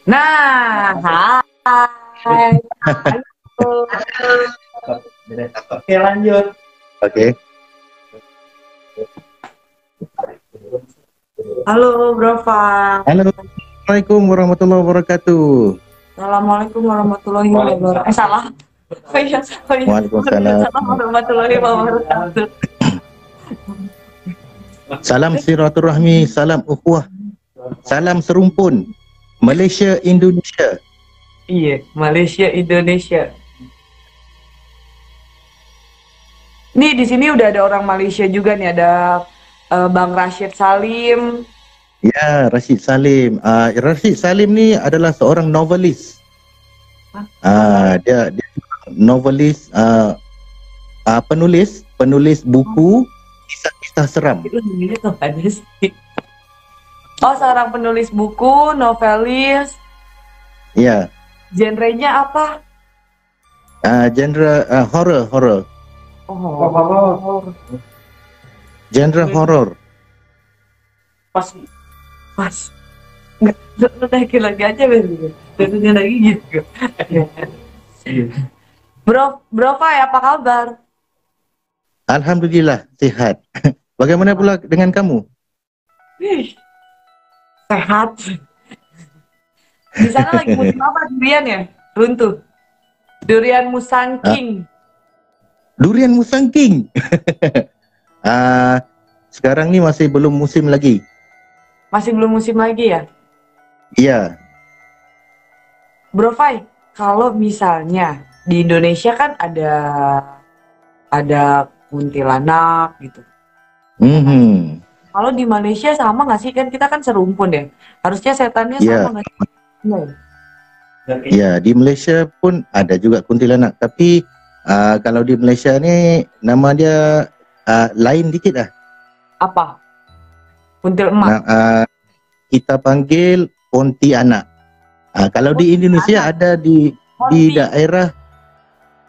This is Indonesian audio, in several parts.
Nah, hai. Halo. Oke, lanjut. Oke. Halo, Bro Fa. Halo, Assalamualaikum warahmatullahi wabarakatuh. Assalamualaikum warahmatullahi wabarakatuh. Salah. Oh iya, oh iya. Waalaikumsalam. Assalamualaikum warahmatullahi wabarakatuh. Salam silaturahmi, salam ukhuwah, salam serumpun. Malaysia, Indonesia. Iya, Malaysia, Indonesia. Nih di sini udah ada orang Malaysia juga nih, ada Bang Rashid Salim. Ya, Rashid Salim. Rashid Salim ni adalah seorang novelis. Dia novelis, penulis buku kisah-kisah seram. Oh, seorang penulis buku, novelis. Ya. Genrenya apa? Genre horror. Oh. Genre horror. Pas. Nggak, naikin lagi aja begitu. Tentunya lagi gitu. Bro Fai, apa kabar? Alhamdulillah sehat. Bagaimana pula dengan kamu? Sehat. Di sana lagi musim apa durian ya? Runtuh. Durian Musangking. Durian Musangking. Sekarang ni masih belum musim lagi. Masih belum musim lagi ya? Iya. Bro Fai, kalau misalnya di Indonesia kan ada kuntilanak gitu. Kalau di Malaysia sama nggak sih? Kan kita kan serumpun ya. Harusnya setannya sama nggak sih? Ya, di Malaysia pun ada juga kuntilanak. Tapi kalau di Malaysia ni nama dia lain dikit lah. Apa? Kuntil emak? Kita panggil Pontianak. Kalau di Indonesia ada di daerah,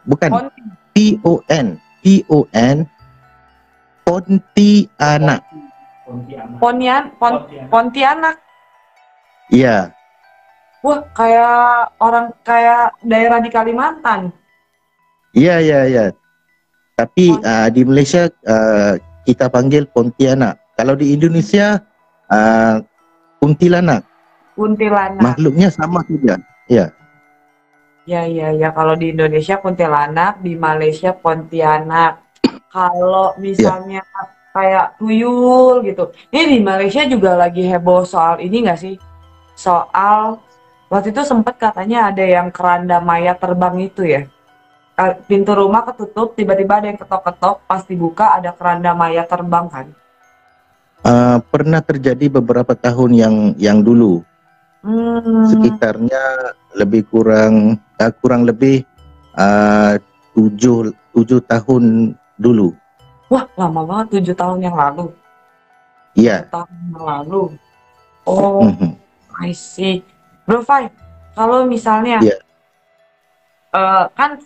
bukan, P-O-N Pontianak. Pontianak. Iya. Wah, kayak daerah di Kalimantan. Iya. Tapi di Malaysia kita panggil Pontianak. Kalau di Indonesia kuntilanak. Makhluknya sama saja. Iya. Ya. Kalau di Indonesia kuntilanak, di Malaysia Pontianak. Kalau misalnya kayak tuyul gitu. Ini di Malaysia juga lagi heboh soal ini nggak sih? Soal waktu itu sempat katanya ada yang keranda mayat terbang itu ya. Pintu rumah ketutup, tiba-tiba ada yang ketok-ketok, pas dibuka ada keranda mayat terbang kan. Pernah terjadi beberapa tahun yang dulu. Sekitarnya lebih kurang lebih 7 tahun dulu. Wah, lama banget, 7 tahun yang lalu. Iya. 7 tahun yang lalu. Oh, I see. Bro Fai, kalau misalnya kan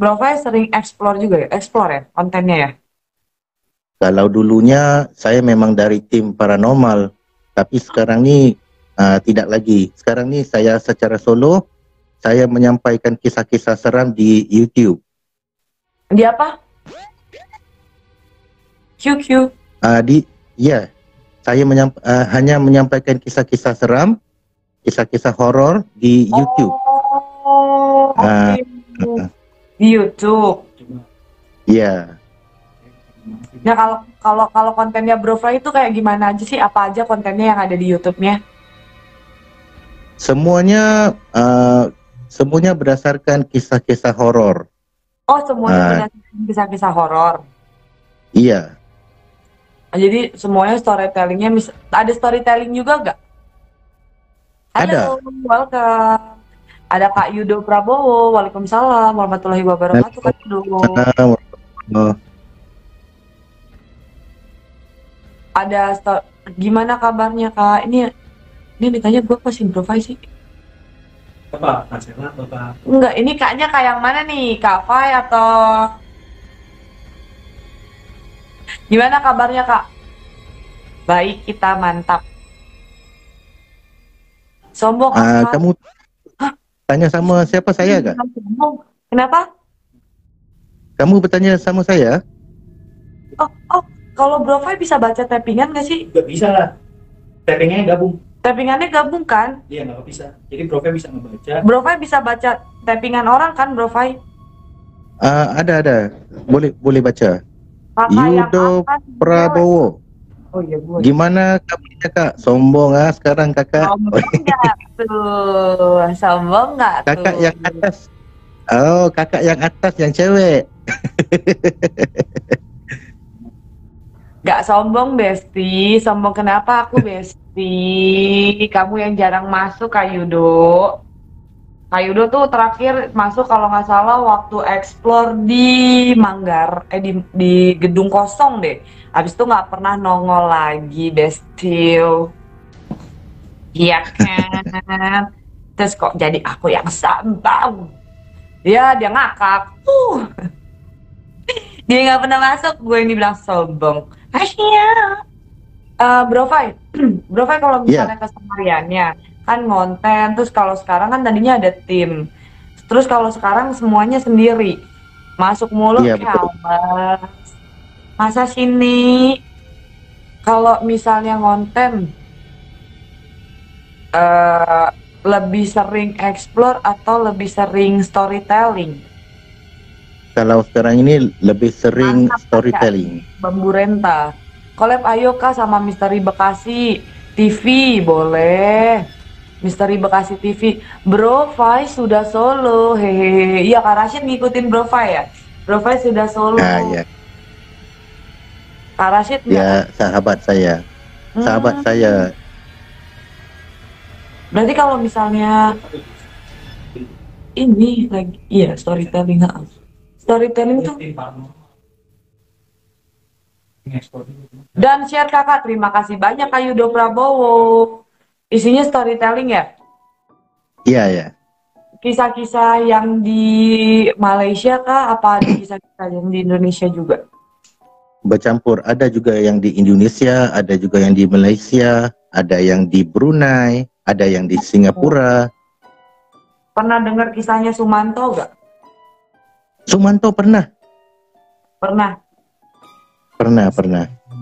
Bro Fai sering explore juga ya? Explore ya kontennya ya? Kalau dulunya saya memang dari tim paranormal, tapi sekarang ini tidak lagi. Sekarang ini saya secara solo, saya menyampaikan kisah-kisah seram di YouTube. Di apa? QQ? Saya hanya menyampaikan kisah-kisah seram, kisah-kisah horor di YouTube. Oh, oke. Di YouTube. Iya. Nah, kalau kontennya Bro Fai itu kayak gimana aja sih? Apa aja kontennya yang ada di YouTube-nya? Semuanya berdasarkan kisah-kisah horor. Oh, semuanya berdasarkan kisah-kisah horor. Iya. Jadi semuanya storytellingnya ada storytelling juga nggak? Ada. Halo, welcome. Ada Kak Yudo Prabowo. Waalaikumsalam warahmatullahi wabarakatuh. Kak Yudo. Gimana kabarnya Kak? Ini ditanya gue pasti Bro Fai sih. Apa? Marcella atau Kak? Enggak, ini Kaknya Kak yang mana nih? Kak Fai atau gimana kabarnya Kak? Baik, kita mantap. Sombong amat. Kamu Hah? tanya sama siapa saya kah? Sombong. Kenapa? Kamu bertanya sama saya? Oh, kalau Bro Fai bisa baca tappingan nggak sih? Nggak bisa lah. Tappingnya gabung. Tappingannya gabung kan? Iya, nggak bisa. Jadi Profe bisa ngebaca. Bro Fai bisa baca tappingan orang kan, Bro Fai? Ada. Boleh baca. Kakak yang Yudo atas, cewek. Prabowo. Oh iya, gue. Gimana kabarnya kak? Sombong sekarang kakak. Sombong nggak tuh? Sombong nggak tuh? Kakak yang atas. Oh, kakak yang atas yang cewek. Gak sombong, Besti. Sombong kenapa aku, Besti? Kamu yang jarang masuk, Kak Yudo. Kak Yudo tuh terakhir masuk kalau nggak salah waktu explore di Manggar, di gedung kosong deh. Habis itu nggak pernah nongol lagi, Besti. Iya kan? Terus kok jadi aku yang sombong? Ya, dia ngakak. Dia nggak pernah masuk, gue yang dibilang sombong. Asyik. Bro Fai, Bro Fai kalau misalnya kesehariannya kan ngonten, terus kalau sekarang kan tadinya ada tim, terus kalau sekarang semuanya sendiri, masuk mulu Iya, betul. masa sini kalau misalnya ngonten lebih sering explore atau lebih sering storytelling? Kalau sekarang ini lebih sering Mantap, storytelling. Bambu Renta. Collab ayo kak sama Misteri Bekasi TV boleh. Misteri Bekasi TV. Bro Fai sudah solo. Hehehe. Iya Kak Rashid ngikutin Bro Fai ya. Bro Fai sudah solo. Ya. Kak Rashid Ya, sahabat saya. Sahabat saya. Berarti kalau misalnya ini lagi, iya storytelling. Storytelling tuh. Dan share kakak, terima kasih banyak Kak Yudo Prabowo. Isinya storytelling ya? Iya. Kisah-kisah yang di Malaysia kah? Apa ada kisah-kisah yang di Indonesia juga? Bercampur, ada juga yang di Indonesia, ada juga yang di Malaysia, ada yang di Brunei, ada yang di Singapura. Pernah dengar kisahnya Sumanto gak? Sumanto pernah. Pernah.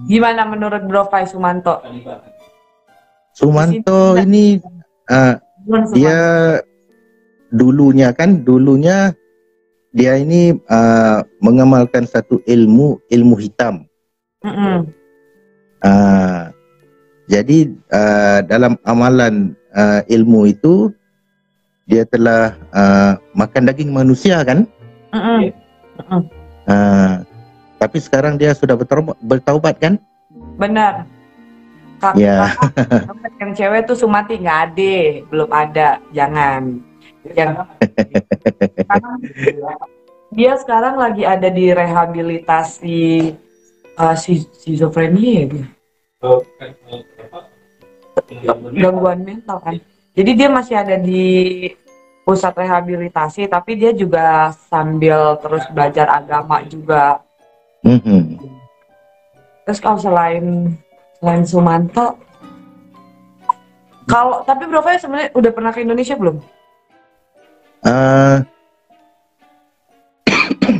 Gimana menurut Bro Fai Sumanto? Sumanto ini dia dulunya dia ini mengamalkan satu ilmu hitam. Jadi dalam amalan ilmu itu dia telah makan daging manusia kan? Tapi sekarang dia sudah bertaubat kan? Benar. Ya. Yang cewek tuh Sumati nggak ada, belum ada, jangan. Dia sekarang lagi ada di rehabilitasi schizofrenia ya dia. Gangguan mental kan. Jadi dia masih ada di pusat rehabilitasi, tapi dia juga sambil terus belajar agama juga. Terus kalau selain Sumanto, tapi Bro Fai sebenarnya udah pernah ke Indonesia belum?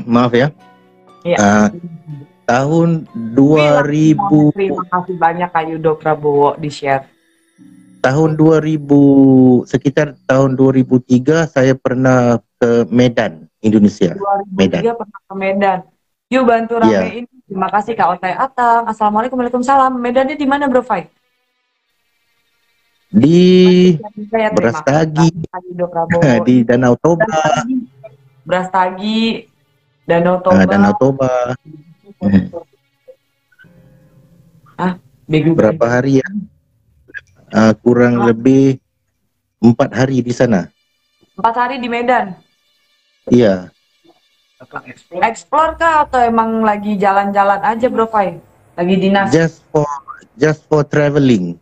Maaf ya. Iya. Tahun 2000. Terima kasih banyak Kak Yudo Prabowo di share. Tahun 2000, sekitar tahun 2003 saya pernah ke Medan, Indonesia. 2003 Medan. pernah ke Medan. Yuk bantu ramein. Terima kasih Kak Otai Atang. Assalamualaikum, waalaikumsalam. Medannya di mana Bro Fai? Di Brastagi, di Danau Toba. Brastagi, Danau Toba. Danau Toba. Berapa hari ya? Kurang lebih 4 hari di sana. 4 hari di Medan? Iya. Explore kah atau emang lagi jalan-jalan aja Bro Fai? Lagi dinas? Just for traveling.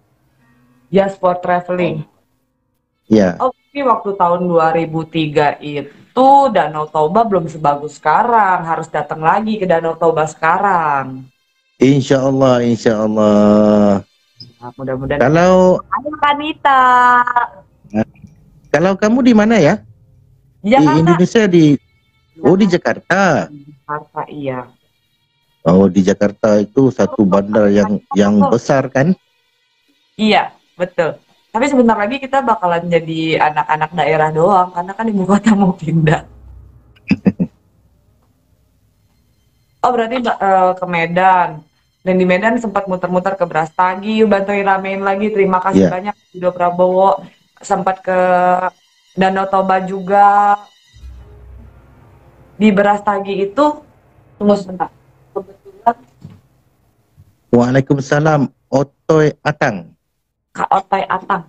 Just for traveling. Ya. Oh, tapi waktu tahun 2003 itu Danau Toba belum sebagus sekarang. Harus datang lagi ke Danau Toba sekarang. Insya Allah. Nah, mudah-mudahan. Kalau Ayo Kanita. Kalau kamu di mana ya? Di Jakarta. Indonesia di Jakarta. Jakarta, iya. Oh, di Jakarta itu satu bandar yang besar kan? Iya, betul. Tapi sebentar lagi kita bakalan jadi anak-anak daerah doang, karena kan ibu kota mau pindah. Oh, berarti ke Medan. Dan di Medan sempat muter-muter ke Brastagi, bantuin ramein lagi. Terima kasih Iya. banyak Yudo Prabowo. Sempat ke Danau Toba juga. Di Brastagi itu, tunggu sebentar. Kebetulan Waalaikumsalam, Otoy Atang. Kak Otai Atang.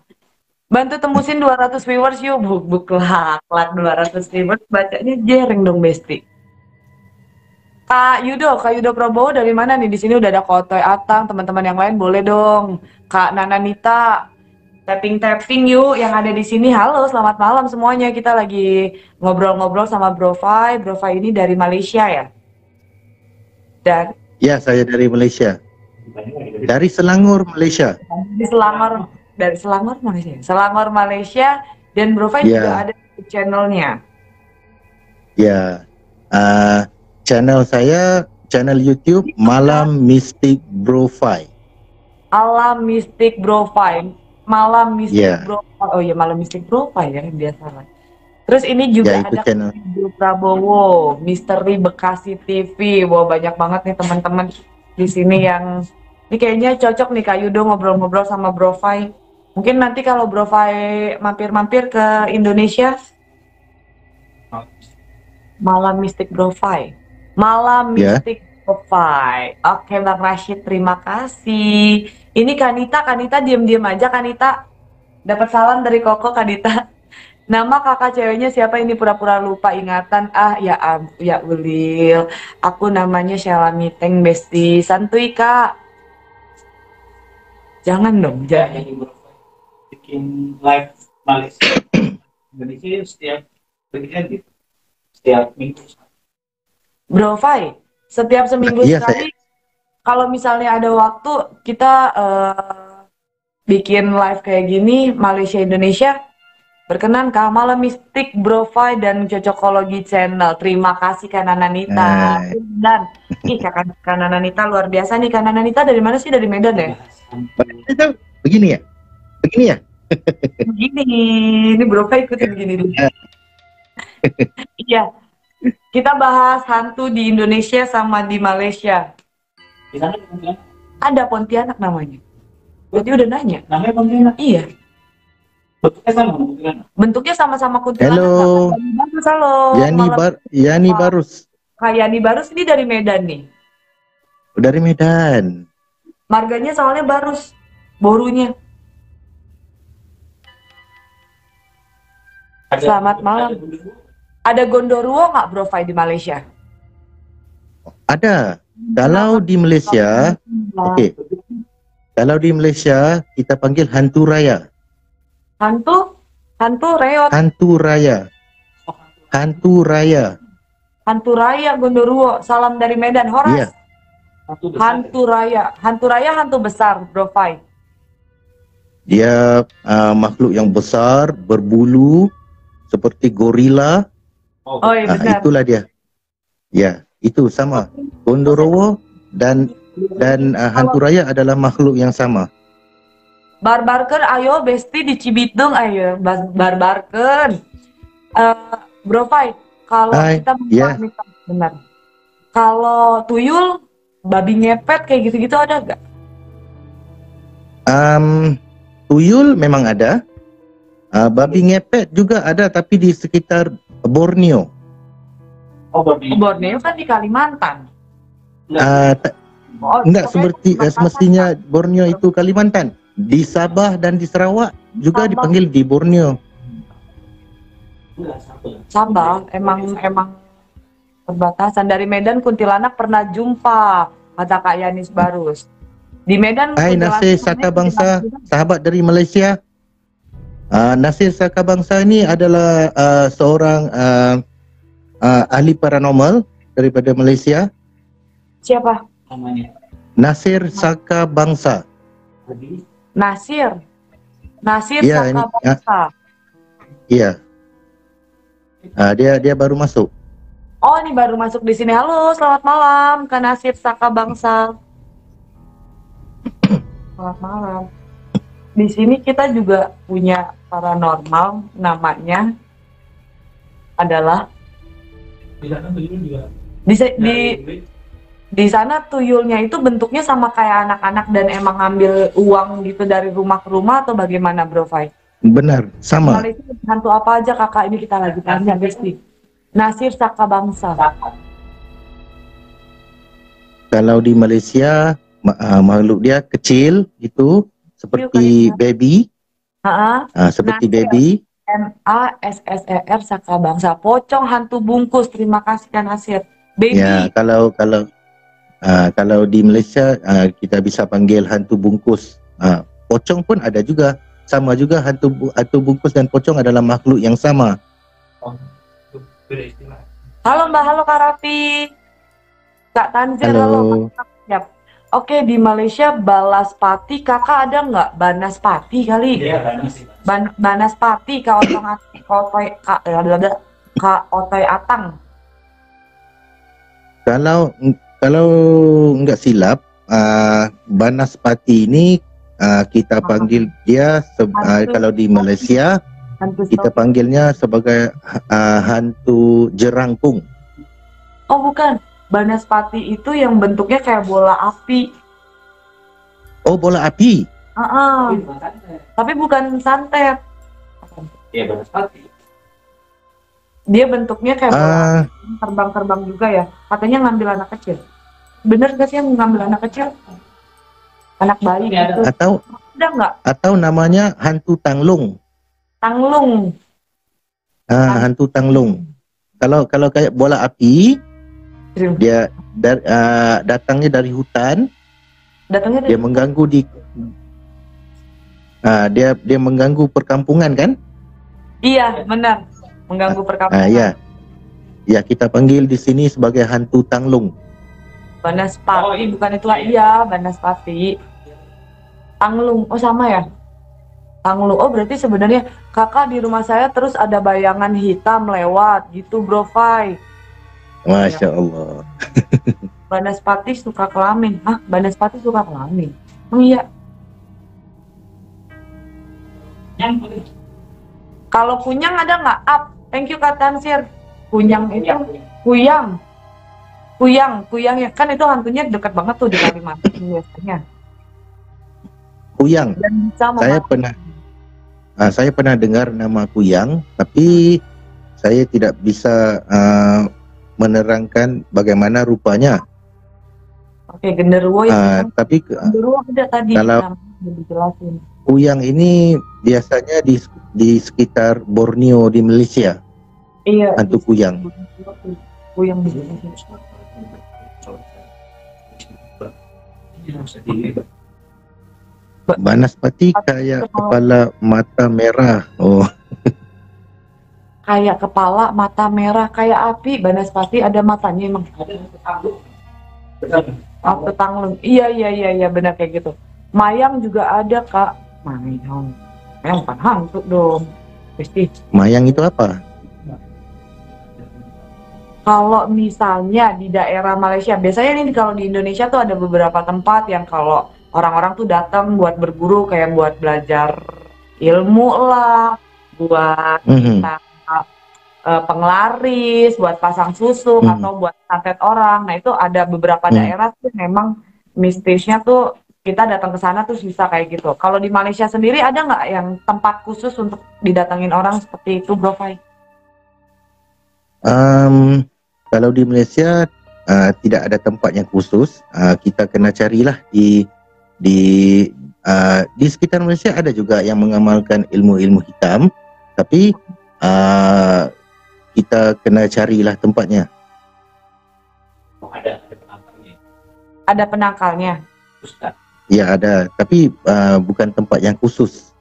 Bantu tembusin 200 viewers yuk, buk lah, 200 viewers, bacanya jering dong Besti. Kak Yudo Prabowo dari mana nih? Di sini udah ada Kak Otoy Atang, teman-teman yang lain boleh dong. Kak Nana Nita, tapping yuk yang ada di sini. Halo, selamat malam semuanya. Kita lagi ngobrol-ngobrol sama Bro Fai. Bro Fai ini dari Malaysia ya? Dan Ya, saya dari Malaysia. Dari Selangor, Malaysia. dari Selangor Malaysia. Selangor Malaysia, dan Bro Fai Ya. juga ada di channelnya. Ya, channel saya, channel YouTube Malam Mistik Bro Fai. Alam Mistik Bro Fai. Malam Mistik Iya. Bro Fai. Oh iya, Malam Mistik Bro Fai ya, biasa lah. Terus ini juga Ya, itu ada channel. Bro Prabowo, Misteri Bekasi TV. Wah, banyak banget nih teman-teman di sini yang ini kayaknya cocok nih Kak Yudo ngobrol-ngobrol sama Bro Fai. Mungkin nanti kalau Bro Fai mampir-mampir ke Indonesia, Malam Mistik Bro Fai. Malam Ya. Mistik Bro Fai. Oke Bang Rashid, terima kasih. Ini Kanita diam-diam aja Kanita. Dapat salam dari Koko Kanita. Nama kakak ceweknya siapa ini, pura-pura lupa ingatan. Ah ya ya Ulil. Aku namanya Sheila Miteng Besti. Santuy Kak. Jangan dong, Ya, jangan. yang bikin live Malaysia. Indonesia setiap weekend gitu. Setiap minggu. Bro Fai, setiap seminggu Iya, sekali, kalau misalnya ada waktu, kita bikin live kayak gini, Malaysia Indonesia, berkenan Kak, Malam Mistik Bro Fai dan Cocokologi Channel. Terima kasih Kak Nana Nita. Dan Kak Nana Nita luar biasa nih. Kak Nana Nita dari mana sih? Dari Medan ya? Itu begini ya? Begini ya? Begini, ini Bro Fai ikutin begini dulu. Iya, kita bahas hantu di Indonesia sama di Malaysia. Di sana mungkin Ada Pontianak namanya. Berarti udah nanya. namanya Pontianak. Iya, Bentuknya sama Pontianak. bentuknya sama-sama kuntilanak. Halo. Kak Yani Barus, halo. Yani Barus. Kak Yani Barus ini dari Medan nih. Dari Medan. Marganya soalnya Barus, borunya. Selamat malam. Ada Gondoruo nggak Bro Fai di Malaysia? Ada. Kalau di Malaysia, oke. Kalau di Malaysia kita panggil hantu raya. Hantu reot, Hantu raya. Hantu raya. hantu raya Gondoruo. Salam dari Medan, Horas. Iya. Hantu raya, hantu besar Bro Fai. Dia makhluk yang besar, berbulu, seperti gorila. Oh iya benar. Itulah dia. Ya, itu sama. Gondorowo dan hantu raya adalah makhluk yang sama. Barbarken, ayo Besti di Cibitung, ayo barbarken. Bro Fai, kalau Hai, kita ya. benar. Kalau tuyul, babi ngepet kayak gitu-gitu ada nggak? Tuyul memang ada. Babi ngepet juga ada, tapi di sekitar Borneo. Oh, babi. Borneo kan di Kalimantan. Enggak seperti semestinya Borneo itu Kalimantan. Di Sabah dan di Sarawak juga Sabah. dipanggil di Borneo. Sabah emang perbatasan. Dari Medan Kuntilanak pernah jumpa, kata Kak Yanis Barus. Di Medan Hai Kuntilanak Nasir Saka Bangsa, sahabat dari Malaysia. Nasir Saka Bangsa ini adalah seorang ahli paranormal daripada Malaysia. Siapa? Namanya Nasir Saka Bangsa. Adi. Nasir Ya, Saka Bangsa. Iya. Dia baru masuk. Oh, ini baru masuk di sini. Halo, selamat malam, Kak Nasir Saka Bangsal. Selamat malam. Di sini kita juga punya paranormal, namanya adalah Di sana tuyul juga. di sana tuyulnya itu bentuknya sama kayak anak-anak dan emang ngambil uang gitu dari rumah ke rumah atau bagaimana, Bro Fai? Benar, sama. Malaysia hantu apa aja, Kakak? Ini kita lagi tanya, Besti. Nasir Saka Bangsa. Kalau di Malaysia makhluk dia kecil gitu, seperti Kayaknya. baby, seperti Nasir. baby. NASSER Saka Bangsa. Pocong hantu bungkus. Terima kasih, Kak Nasir. Baby. Ya, kalau di Malaysia kita bisa panggil hantu bungkus. Pocong pun ada juga, sama juga hantu bungkus dan pocong adalah makhluk yang sama. Beda istilah. Halo Mbak, halo Kak Raffi. Kak Tanzir, halo. Halo. Siap. Oke, di Malaysia Balaspati, Kakak ada nggak Banaspati kali? Iya, kan sih. Banaspati, Kak Otoy Atang. Kalau nggak silap, Banaspati ini kita panggil dia kalau di Malaysia Hantu kita stop. panggilnya sebagai hantu jerangkung. Oh bukan, Banaspati itu yang bentuknya kayak bola api. Oh, bola api. Ah, Tapi bukan santet. tapi bukan santet. Iya, Banaspati. Dia bentuknya kayak bola Ah, api, terbang-terbang juga ya. Katanya ngambil anak kecil. Bener gak sih yang ngambil anak kecil? Anak bayi Ini ada. gitu. atau Ada nggak? namanya hantu tanglung. Tanglung. Hantu tanglung. Kalau kayak bola api, dia datangnya dari hutan, Datangnya dia dari mengganggu dia mengganggu perkampungan kan? Iya, benar. Mengganggu perkampungan. Ya kita panggil di sini sebagai hantu tanglung. Banaspati, Oh, iya. bukan itu lah. Iya, Banaspati. Tanglung, oh sama ya? Tanglung, oh berarti sebenarnya Kakak di rumah saya terus ada bayangan hitam lewat gitu, Bro Fai. Masya Allah. Banaspati suka kelamin. Hah, Banaspati suka kelamin? Oh iya. Yang Kalau kunyang ada nggak? Up. Thank you Kak Tansir. Kunyang itu kuyang. Kuyang ya kan itu hantunya dekat banget tuh di Kalimantan biasanya. Kuyang. Dan bisa Saya pernah dengar nama kuyang, tapi saya tidak bisa menerangkan bagaimana rupanya. Oke, genderuwo ya. Tapi Genderuwo ada tadi kalau- namanya dijelasin. kuyang ini biasanya di sekitar Borneo di Malaysia. Iya. Hantu kuyang. Kuyang di Banaspati kayak kepala mata merah. Oh, kayak kepala mata merah kayak api. Banaspati ada matanya emang. Atau tanglung. Iya benar kayak gitu. Mayang juga ada Kak. Mayang bukan hantu dong. Pasti. mayang itu apa? Kalau misalnya di daerah Malaysia, biasanya nih kalau di Indonesia tuh ada beberapa tempat yang kalau orang-orang tuh datang buat berburu, kayak buat belajar ilmu lah, buat kita penglaris, buat pasang susuk atau buat santet orang. Nah itu ada beberapa daerah tuh memang mistisnya tuh kita datang ke sana tuh bisa kayak gitu. Kalau di Malaysia sendiri ada nggak yang tempat khusus untuk didatangin orang seperti itu, Bro Fai? Kalau di Malaysia tidak ada tempat yang khusus. Kita kena carilah di sekitar Malaysia ada juga yang mengamalkan ilmu-ilmu hitam, tapi kita kena carilah tempatnya. Ada penangkalnya. Ada penangkalnya. Ustaz. Ya ada, tapi bukan tempat yang khusus.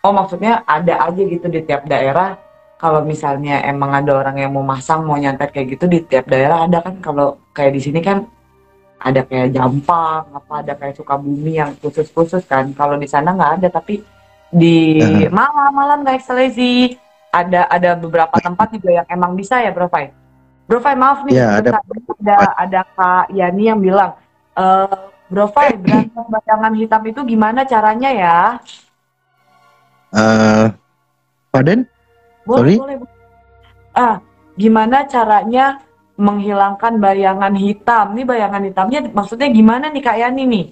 Oh maksudnya ada aja gitu di tiap daerah. Kalau misalnya emang ada orang yang mau masang, mau nyantet kayak gitu di tiap daerah ada kan. Kalau kayak di sini kan ada kayak Jampang, ada kayak Sukabumi yang khusus-khusus kan. Kalau di sana nggak ada, tapi Di Aha. malam-malam guys, lazy. Ada beberapa tempat juga yang emang bisa ya, Bro Fai. Bro Fai, maaf nih, Ya, ada sebentar. Ada Kak Yani yang bilang, Bro Fai, berangkat bayangan hitam itu gimana caranya ya? pardon? Boleh, Sorry? boleh. Gimana caranya menghilangkan bayangan hitam? Nih bayangan hitamnya maksudnya gimana nih Kak Yani nih?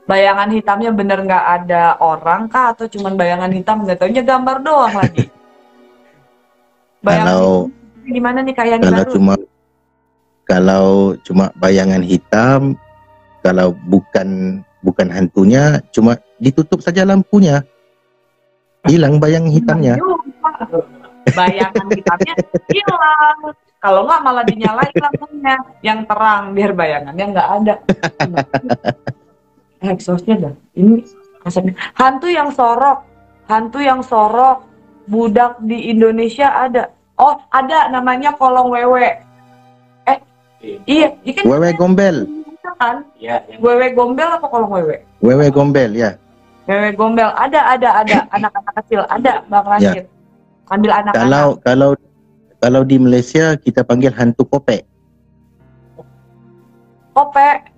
Bayangan hitamnya bener nggak ada orang kah? Atau cuman bayangan hitam nggak taunya gambar doang lagi? Bayangan hitam Kalau gimana nih Kak Yani kalau baru? cuma kalau cuma bayangan hitam, kalau bukan hantunya, cuma ditutup saja lampunya, hilang bayangan hitamnya. Bayangan hitamnya hilang. Kalau nggak malah dinyalain lampunya yang terang biar bayangannya nggak ada. Exhaustnya dah. Ini asapnya. Hantu yang sorok, budak di Indonesia ada. Oh, ada namanya kolong wewe. Iya, ikan Wewe gombel, kan? Iya, yang Wewe gombel apa kolong wewe? wewe gombel ya. Wewe gombel ada anak-anak kecil ada Bang Rashid. Ambil anak-anak. Kalau di Malaysia kita panggil hantu kopek. Kopek.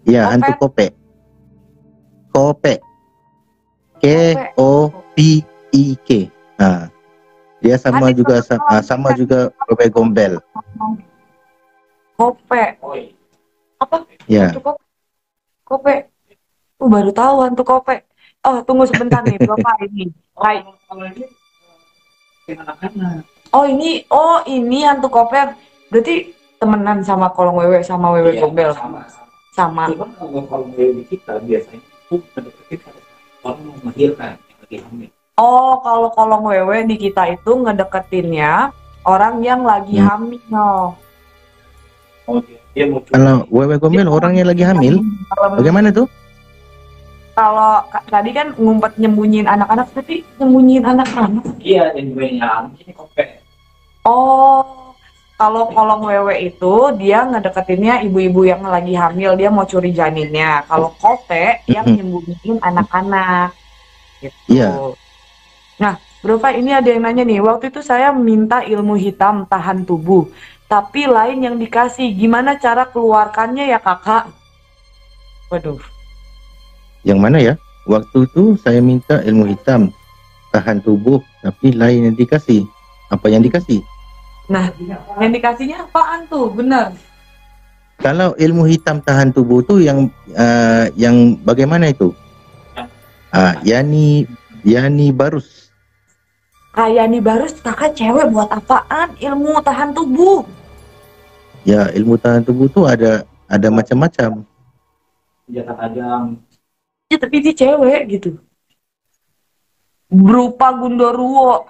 Ya, Kopek. hantu kopek. Kopek. K O P I K. Nah, dia sama Adik juga kebetulan. sama juga wewe gombel. Kopek. Oi. Apa? Ya. Hantu kopek. Kopek. Baru tahu hantu kopek. Oh, tunggu sebentar nih, Bapak ini. Hai. Kalau ini anak-anak. Oh, ini hantu kopek. Berarti temenan sama kolong wewe sama wewe Iya, gombel. Sama. Cuman kalau di kita biasanya itu mendekati orang mau melahirkan yang lagi hamil. Oh, kalau kolong wewe di kita itu ngedeketinnya orang yang lagi hamil. Oh, dia mau Kalau wewe gombel orangnya lagi hamil, bagaimana tuh? Kalau tadi kan ngumpet nyembunyiin anak-anak, tapi nyembunyiin anak-anak. Iya, yang banyak ini kopek. Oh, kalau kolong wewe itu dia ngedeketinnya ibu-ibu yang lagi hamil, dia mau curi janinnya. Kalau kopek yang nyembunyiin anak-anak. Gitu. Iya. Nah, Bro Fai, ini ada yang nanya nih. Waktu itu saya minta ilmu hitam tahan tubuh, tapi lain yang dikasih. Gimana cara keluarkannya ya kakak? Waduh. Yang mana ya? Waktu itu saya minta ilmu hitam tahan tubuh, tapi lain yang dikasih. Apa yang dikasih? Nah, yang dikasihnya apaan tuh? Bener. Kalau ilmu hitam tahan tubuh tuh yang bagaimana itu? Yani Barus. Yani Barus, kakak cewek buat apaan? Ilmu tahan tubuh. Ya, ilmu tahan tubuh tuh ada macam-macam. Senjata tajam. Ya, tapi dia cewek gitu. Berupa Gundurwo.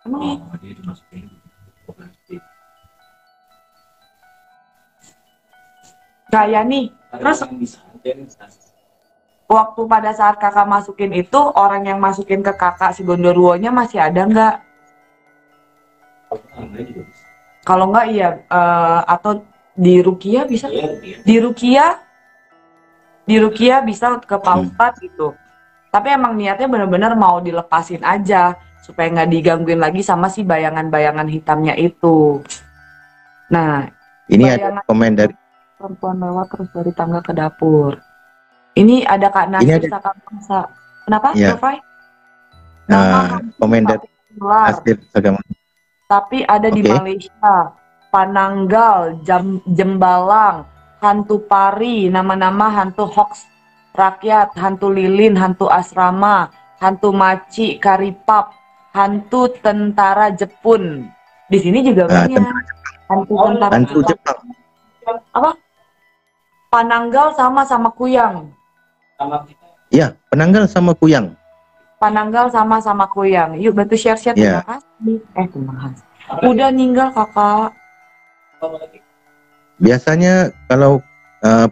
Emang Oh, dia itu masukin. kayak nih. Terus yang bisa waktu pada saat kakak masukin itu, orang yang masukin ke kakak si Gundurwo-nya masih ada nggak? Kalau nggak iya, atau di Rukia bisa? Di Rukia bisa ke Pak Ustadz gitu. Tapi emang niatnya benar-benar mau dilepasin aja supaya nggak digangguin lagi sama si bayangan-bayangan hitamnya itu. Nah, ini ada komen dari perempuan lewat terus dari tangga ke dapur. Ini ada Kak Nasir Sakamangsa. Kenapa, ya. Bro Fai? Komen dari Nasir Sakamangsa. Tapi ada di Malaysia, Pananggal, Jembalang, hantu pari, nama-nama hantu hoax rakyat, hantu lilin, hantu asrama, hantu maci, karipap, hantu tentara Jepun. Di sini juga banyak. Hantu Jepang. Apa? Pananggal sama Kuyang. Ya, Penanggal sama Kuyang. Pananggal sama Kuyang. Yuk bantu share-share. Terima kasih. Terima kasih. Udah ninggal kakak. Biasanya kalau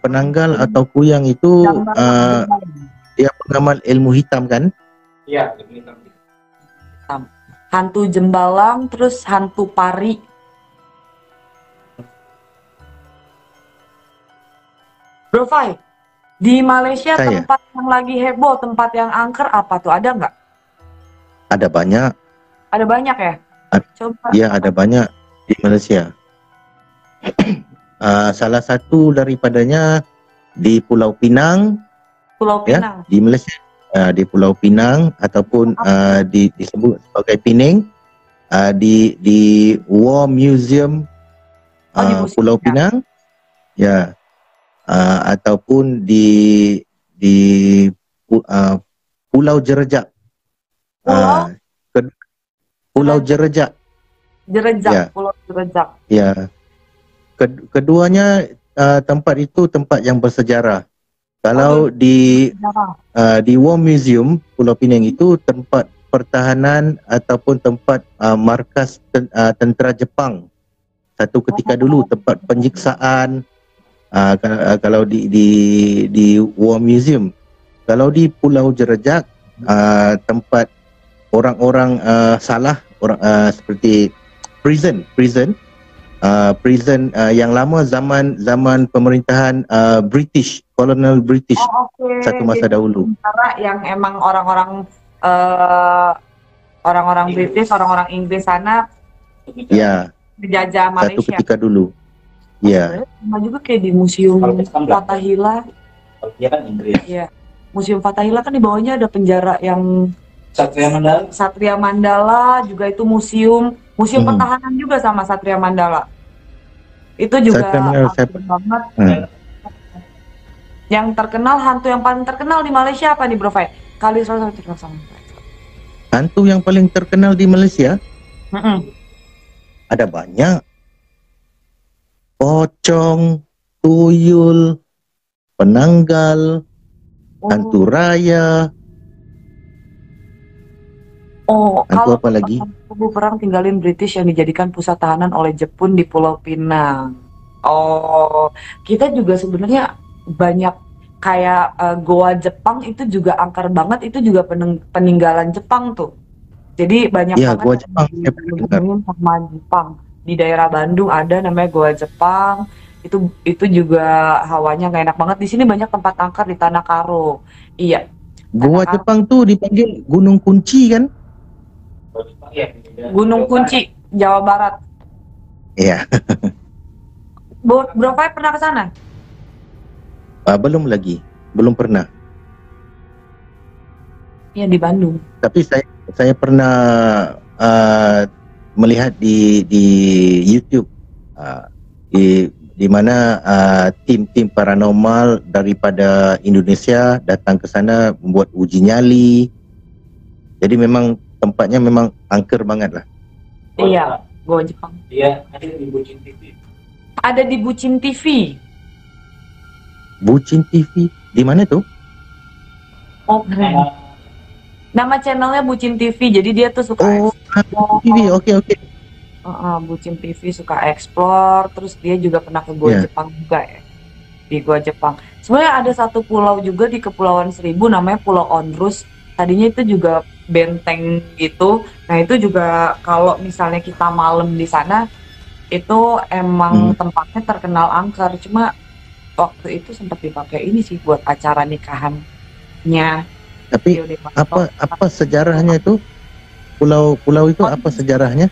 Penanggal atau Kuyang itu dia pengamal ilmu hitam kan? Iya, ilmu hitam. Hantu Jembalang, terus hantu pari. Bro Fai, Di Malaysia Saya tempat yang lagi heboh, tempat yang angker apa tuh? Ada nggak? ada banyak, Ada banyak ya? Ad- Coba ya ada banyak di Malaysia. Salah satu daripadanya di Pulau Pinang, Pulau ya, Pinang. di Malaysia, di Pulau Pinang ataupun disebut sebagai Pining, di War Museum Oh, di musim Pulau ya. Pinang, ya, ataupun di Pulau Jerejak, Pulau ke- Pulau Jerejak, Jerejak, ya, Pulau Jerejak. ya. Keduanya tempat itu tempat yang bersejarah. Kalau Sejarah. di War Museum Pulau Pinang itu tempat pertahanan ataupun tempat markas tentera Jepang satu ketika dulu, tempat penyiksaan. Kalau di War Museum. Kalau di Pulau Jerejak, tempat orang-orang salah, seperti prison yang lama, zaman pemerintahan British, kolonial British Oh, oke. satu masa Jadi dahulu. tentara yang emang orang-orang British, orang-orang Inggris sana Ya, menjajah satu Malaysia. ketika dulu. Ya, Sebenarnya sama juga kayak di Museum Kalau kita kan Belanda. Fathahillah. Kalau dia kan Inggris. Iya. Museum Fathahillah kan di bawahnya ada penjara yang Satria Mandala. Satria Mandala, juga itu museum pertahanan juga sama Satria Mandala. Itu juga Satria Mandala, aktif banget. Hmm. Yang terkenal, hantu yang paling terkenal di Malaysia apa nih, Bro Fai? Kali sama. hantu yang paling terkenal di Malaysia Mm-mm. ada banyak. Pocong, tuyul, penanggal, hantu raya, Oh, hantu kalau apa lagi? kubu perang tinggalin British yang dijadikan pusat tahanan oleh Jepun di Pulau Pinang. Oh, kita juga sebenarnya banyak kayak goa Jepang itu juga angker banget, itu juga peninggalan Jepang tuh. Jadi banyak Ya, banget gua yang Jepang, saya pernah dengar. dihubungin sama Jepang. Di daerah Bandung ada namanya goa Jepang. Itu juga hawanya nggak enak banget. Di sini banyak tempat angker di Tanah Karo. Iya, Gua Tanah Karo. Jepang tuh dipanggil Gunung Kunci kan? Gunung Kunci, Jawa Barat. Iya, Bro Fai pernah ke sana? belum lagi, belum pernah. Iya, di Bandung. Tapi saya pernah melihat di YouTube, di mana tim-tim paranormal daripada Indonesia datang ke sana membuat uji nyali. Jadi memang tempatnya memang angker banget lah. Iya, goa Jepang. Dia ada di Bucin TV. Ada di Bucin TV. Bucin TV di mana tuh? Oh, keren. Nama channelnya Bucin TV. Jadi dia tuh suka Oh, TV. Oke. Bucin TV suka explore. Terus dia juga pernah ke Goa Yeah. Jepang juga ya. Di Goa Jepang. Sebenarnya ada satu pulau juga di Kepulauan Seribu namanya Pulau Onrus. Tadinya itu juga benteng gitu. Nah, itu juga kalau misalnya kita malam di sana itu emang tempatnya terkenal angker. Cuma waktu itu sempat dipakai ini sih buat acara nikahannya. Tapi apa sejarahnya itu? Pulau itu apa sejarahnya?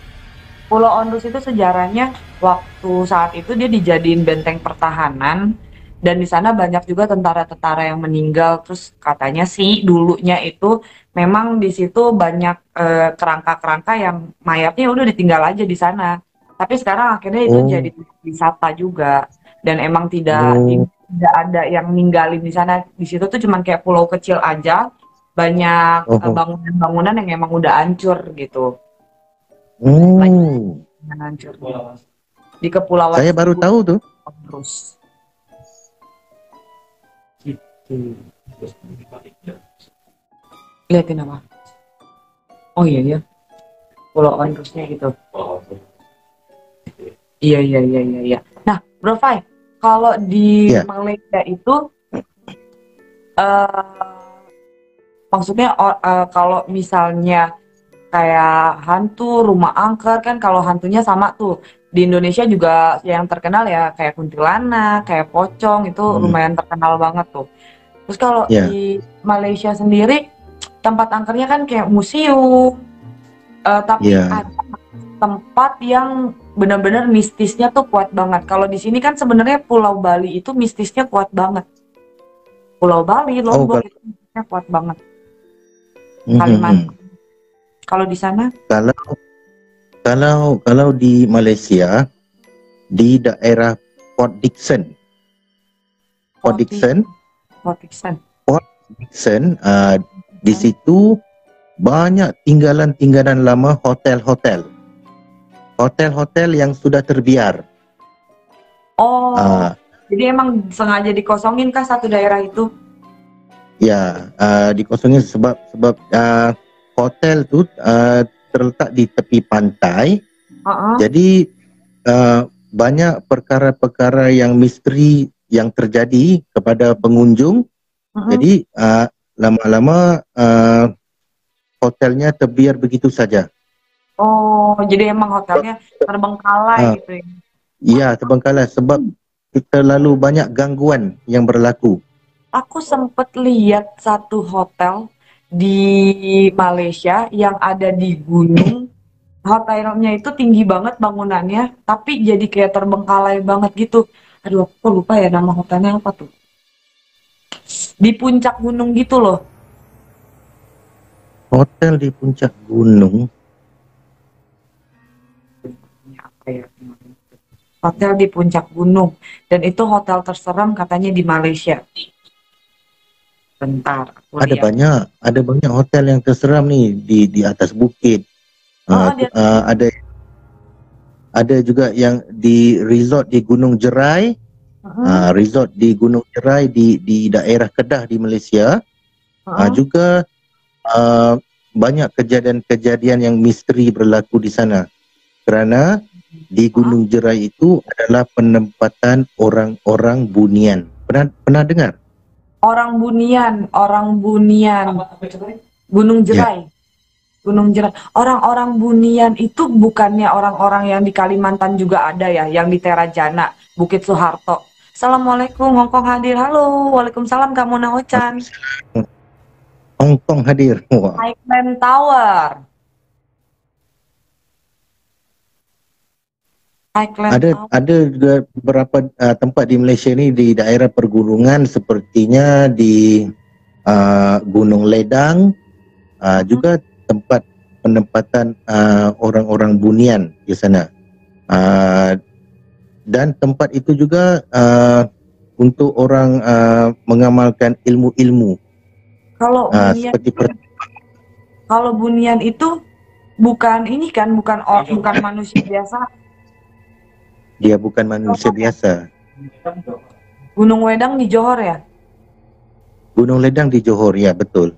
Pulau Onrus itu sejarahnya waktu saat itu dia dijadiin benteng pertahanan dan di sana banyak juga tentara-tentara yang meninggal. Terus katanya sih dulunya itu memang di situ banyak kerangka-kerangka yang mayatnya udah ditinggal aja di sana. Tapi sekarang akhirnya itu jadi wisata juga dan emang tidak ada yang ninggalin di sana. Di situ tuh cuman kayak pulau kecil aja, banyak bangunan-bangunan yang emang udah hancur gitu. Hancur. Di Kepulauan Saya baru tahu tuh. Terus. Lihatin apa? Oh iya. Pulau Onrusnya gitu. Iya. Nah, Bro Fai, kalau di Malaysia itu maksudnya kalau misalnya kayak hantu, rumah angker kan kalau hantunya sama tuh. Di Indonesia juga yang terkenal ya kayak kuntilanak, kayak pocong itu lumayan terkenal banget tuh. Terus kalau Ya, di Malaysia sendiri tempat angkernya kan kayak museum, tapi ya. ada tempat yang benar-benar mistisnya tuh kuat banget. Kalau di sini kan sebenarnya Pulau Bali itu mistisnya kuat banget. Pulau Bali, Oh, Lombok itu mistisnya kuat banget. mhm. Kalimantan. Kalau di sana, Kalau kalau di Malaysia di daerah Port Dickson, Port Forty, Dickson, Fortison. Port Dickson, di situ banyak tinggalan-tinggalan lama hotel-hotel, hotel-hotel yang sudah terbiar. Oh, Ah, jadi emang sengaja dikosongin kah satu daerah itu? ya, dikosongin sebab hotel tu terletak di tepi pantai, Heeh, jadi banyak perkara-perkara yang misteri yang terjadi kepada pengunjung. heeh. Jadi lama-lama hotelnya terbiar begitu saja. Oh, jadi emang hotelnya terbengkalai Ah, gitu ya? ya, terbengkalai sebab terlalu banyak gangguan yang berlaku. Aku sempet lihat satu hotel di Malaysia yang ada di gunung. Hotelnya itu tinggi banget bangunannya, tapi jadi kayak terbengkalai banget gitu. Aduh, aku lupa ya nama hotelnya apa tuh. Di puncak gunung gitu loh. Hotel di puncak gunung, Apa ya? Hotel di puncak gunung. Dan itu hotel terseram katanya di Malaysia. Bentar, aku lihat. ada banyak hotel yang terseram nih di atas bukit. Oh, dia. Ada juga yang di resort di Gunung Jerai, Heeh, resort di Gunung Jerai di daerah Kedah di Malaysia. heeh. Juga uh, banyak kejadian-kejadian yang misteri berlaku di sana kerana di Heeh. Gunung Jerai itu adalah penempatan orang-orang bunian. Pernah dengar? Orang Bunian, Gunung Ya, Jerai, Gunung Jerai. Orang-orang Bunian itu bukannya orang-orang yang di Kalimantan juga ada ya, yang di Terajana, Bukit Soeharto. Assalamualaikum, Hongkong hadir. Halo, waalaikumsalam kamu Ochan. Hong Kong hadir. Wah, Highland Tower, Highland Tower. ada juga beberapa tempat di Malaysia ni di daerah pergunungan sepertinya di Gunung Ledang, Mm-mm. juga tempat penempatan orang-orang bunian di sana. Uh, dan tempat itu juga untuk orang mengamalkan ilmu-ilmu Kalau Bunian, seperti kalau Bunian itu bukan ini kan, bukan manusia biasa. dia bukan manusia biasa. Gunung Wedang di Johor ya. Gunung Ledang di Johor, ya betul.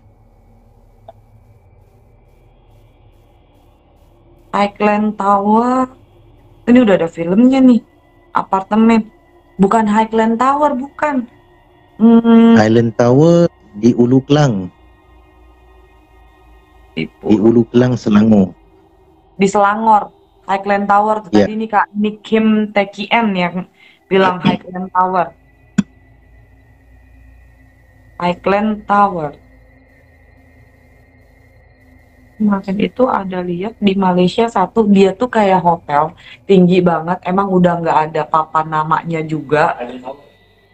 Highland Tower. Ini udah ada filmnya nih. Apartemen. Bukan Highland Tower, bukan. Hmm, Highland Tower di Ulu Klang, di tipu. Ulu Klang, Selangor. Di Selangor. Highland Tower tuh Ya, tadi nih Kak Nick Kim Tekien yang bilang Highland Tower. Highland Tower. Kemarin itu ada lihat di Malaysia satu, dia tuh kayak hotel tinggi banget. Emang udah nggak ada papan namanya juga.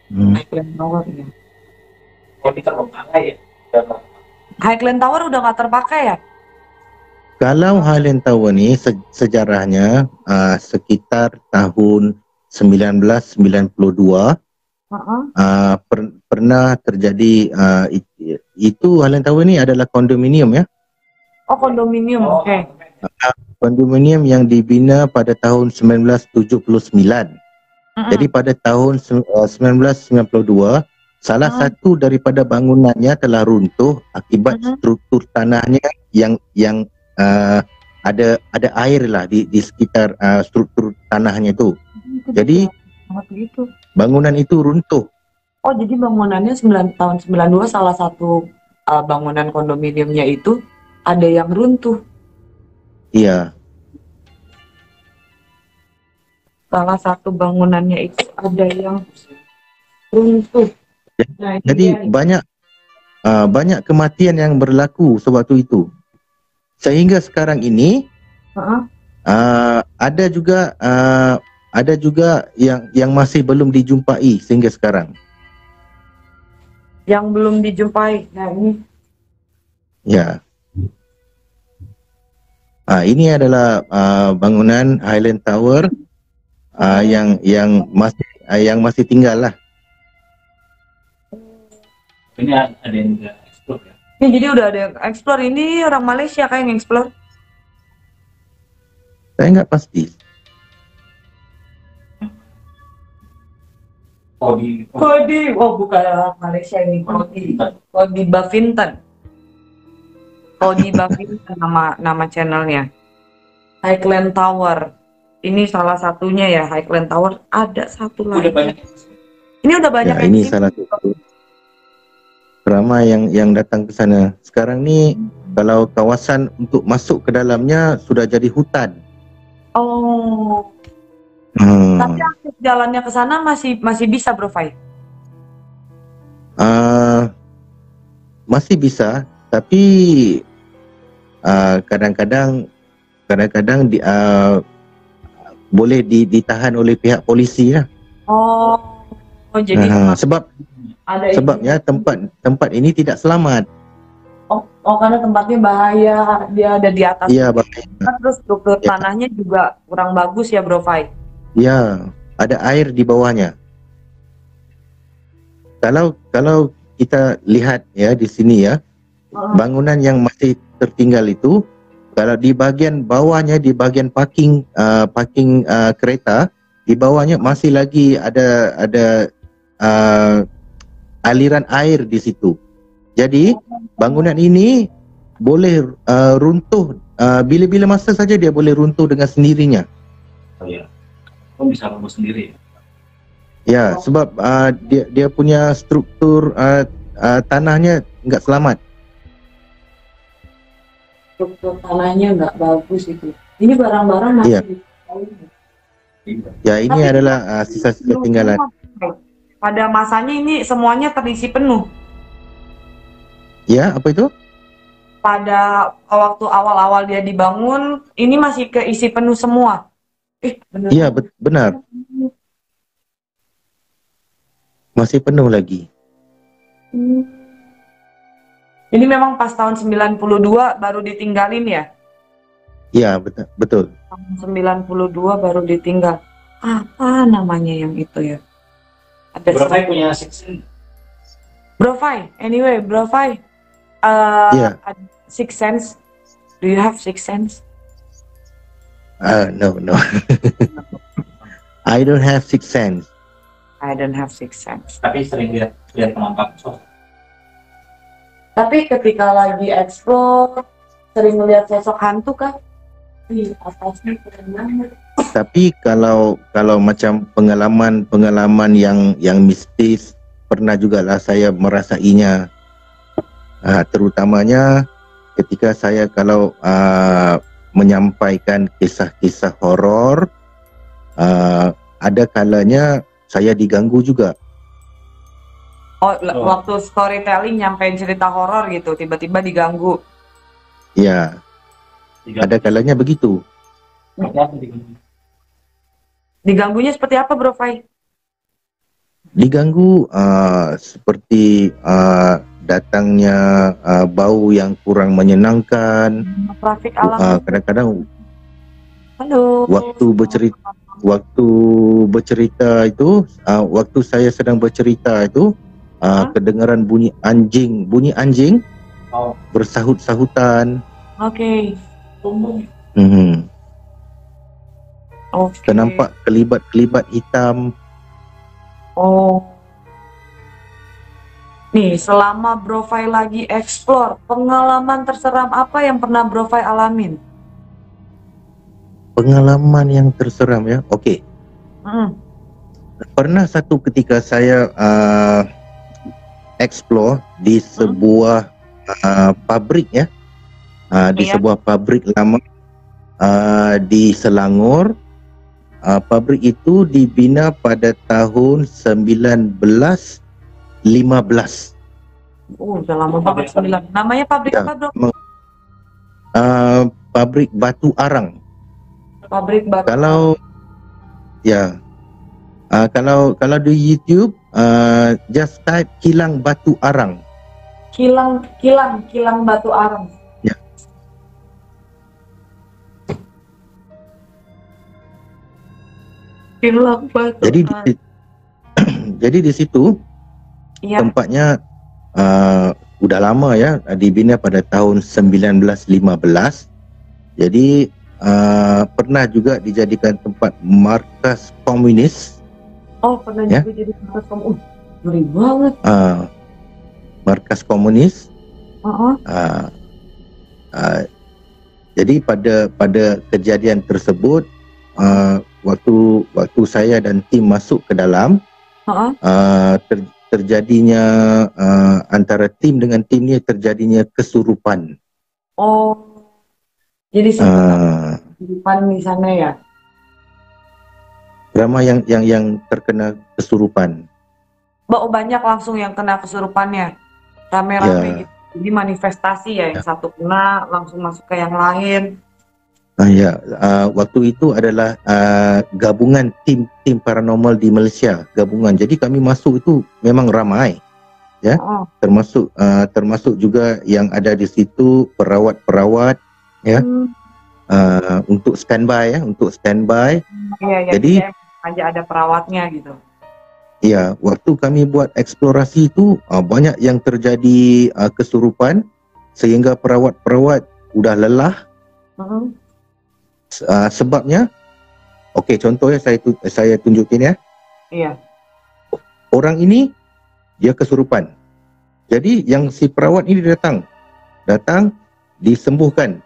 hmm. Highland Tower ya. Kalau kita terbengkalai ya. Highland Tower udah nggak terpakai ya? Kalau Highland Tower ni sejarahnya sekitar tahun 1992 Heeh. pernah terjadi itu Highland Tower ni adalah kondominium, ya. Oh, kondominium. Oke. Kondominium yang dibina pada tahun 1979. Jadi Mm-mm. pada tahun 1992 salah Mm-mm. satu daripada bangunannya telah runtuh akibat Mm-mm. struktur tanahnya yang ada air lah di sekitar struktur tanahnya itu. Itu Jadi dia. Banget gitu. bangunan itu runtuh. Oh, jadi bangunannya tahun 92 salah satu bangunan kondominiumnya itu ada yang runtuh. Iya, Salah satu bangunannya itu ada yang runtuh. Nah, ini Jadi dia nih. banyak kematian yang berlaku sewaktu itu. Sehingga sekarang ini Heeh. ada juga yang masih belum dijumpai sehingga sekarang. Yang belum dijumpai. Nah, ini. Ya. Ini adalah bangunan Highland Tower yang masih tinggal lah. Ini ada yang nggak explore ya. Ini jadi udah ada yang explore. Ini orang Malaysia kayak yang explore. Saya nggak pasti. Kodi, oh bukan orang Malaysia ini, Kodi Bafintan. Kodi Bafintan nama channelnya. Highland Tower. Ini salah satunya ya, Highland Tower. Ada satu lagi. Udah banyak. Ini udah banyak Ya, yang ini sini. salah satu ramai yang datang ke sana. Sekarang ni kalau kawasan untuk masuk ke dalamnya sudah jadi hutan. Oh. Tapi akses jalannya ke sana masih bisa, Bro Fai? Masih bisa, tapi kadang-kadang boleh ditahan oleh pihak polisi lah. Oh, jadi sebabnya tempat ini tidak selamat. Oh, karena tempatnya bahaya, dia ada di atas. Iya, bahaya. Terus struktur tanahnya juga kurang bagus ya, Bro Fai? Ya, ada air di bawahnya. Kalau kita lihat ya di sini ya, bangunan yang masih tertinggal itu, kalau di bagian bawahnya, di bagian parking kereta, di bawahnya masih lagi ada aliran air di situ. Jadi bangunan ini boleh runtuh bila-bila masa saja, dia boleh runtuh dengan sendirinya. Oh iya. Kok bisa roboh sendiri ya? Ya, sebab dia punya struktur tanahnya nggak selamat. Struktur tanahnya nggak bagus itu. Ini barang-barang masih. Iya. Ya, ini adalah sisa-sisa tinggalan. Pada masanya ini semuanya terisi penuh. Ya, apa itu? Pada waktu awal-awal dia dibangun, ini masih keisi penuh semua. Benar. Iya, benar. Masih penuh lagi. Ini memang pas tahun 92 baru ditinggalin ya? Iya, betul. Tahun 92 baru ditinggal. Apa namanya yang itu ya? Bro Fai punya section. Bro Fai, anyway, Bro Fai. Yeah. Sixth Sense. Do you have Sixth Sense? No. I don't have Sixth Sense. I don't have Sixth Sense. Tapi sering lihat penampakan sosok. Tapi ketika lagi explore, sering melihat sosok hantu kah? Atasnya keren banget. Tapi kalau macam pengalaman yang mistis, pernah juga lah saya merasainya. Terutamanya ketika saya kalau menyampaikan kisah-kisah horor, ada kalanya saya diganggu juga. Waktu storytelling nyampein cerita horor gitu, tiba-tiba diganggu. Ya, ada kalanya begitu. Diganggunya seperti apa, Bro Fai? Diganggu seperti datangnya bau yang kurang menyenangkan. Trafik alam. Kadang-kadang Halo. waktu bercerita itu, waktu saya sedang bercerita itu, kedengaran bunyi anjing bersahut-sahutan. Oke. Ternampak kelibat-kelibat hitam. Oh. Nih, selama Bro Fai lagi explore, pengalaman terseram apa yang pernah Bro Fai alamin? Pengalaman yang terseram ya, oke. Pernah satu ketika saya explore di sebuah pabrik ya, di sebuah pabrik lama di Selangor. Pabrik itu dibina pada tahun 1958. Udah lama banget 9. Namanya pabrik Ya, apa, Bro? pabrik batu arang. Pabrik batu. Kalau ya, kalau di YouTube just type kilang batu arang. Kilang batu arang. Ya. Kilang batu Jadi arang. jadi di situ Iya. tempatnya udah lama ya, dibina pada tahun 1915. Jadi pernah juga dijadikan tempat markas komunis. Oh, pernah Ya. juga jadi markas komunis. Ngeri banget. Markas komunis. Heeh. Jadi pada kejadian tersebut, waktu saya dan tim masuk ke dalam, Heeh. terjadinya antara tim dengan tim ni terjadinya kesurupan. Oh. Jadi kehidupan di sana ya. Ramai yang terkena kesurupan. Banyak langsung yang kena kesurupannya. Rame-rame Ya. gitu. Jadi manifestasi ya, yang satu kena langsung masuk ke yang lain. Waktu itu adalah gabungan tim paranormal di Malaysia, gabungan. Jadi kami masuk itu memang ramai, ya. Oh. Termasuk juga yang ada di situ perawat-perawat, ya. Untuk standby. Iya, Jadi aja ada perawatnya gitu. ya, waktu kami buat eksplorasi itu banyak yang terjadi kesurupan sehingga perawat-perawat udah lelah. Sebabnya, okey, contohnya saya tunjukin ya. Iya. Orang ini dia kesurupan. Jadi yang si perawat ini datang disembuhkan.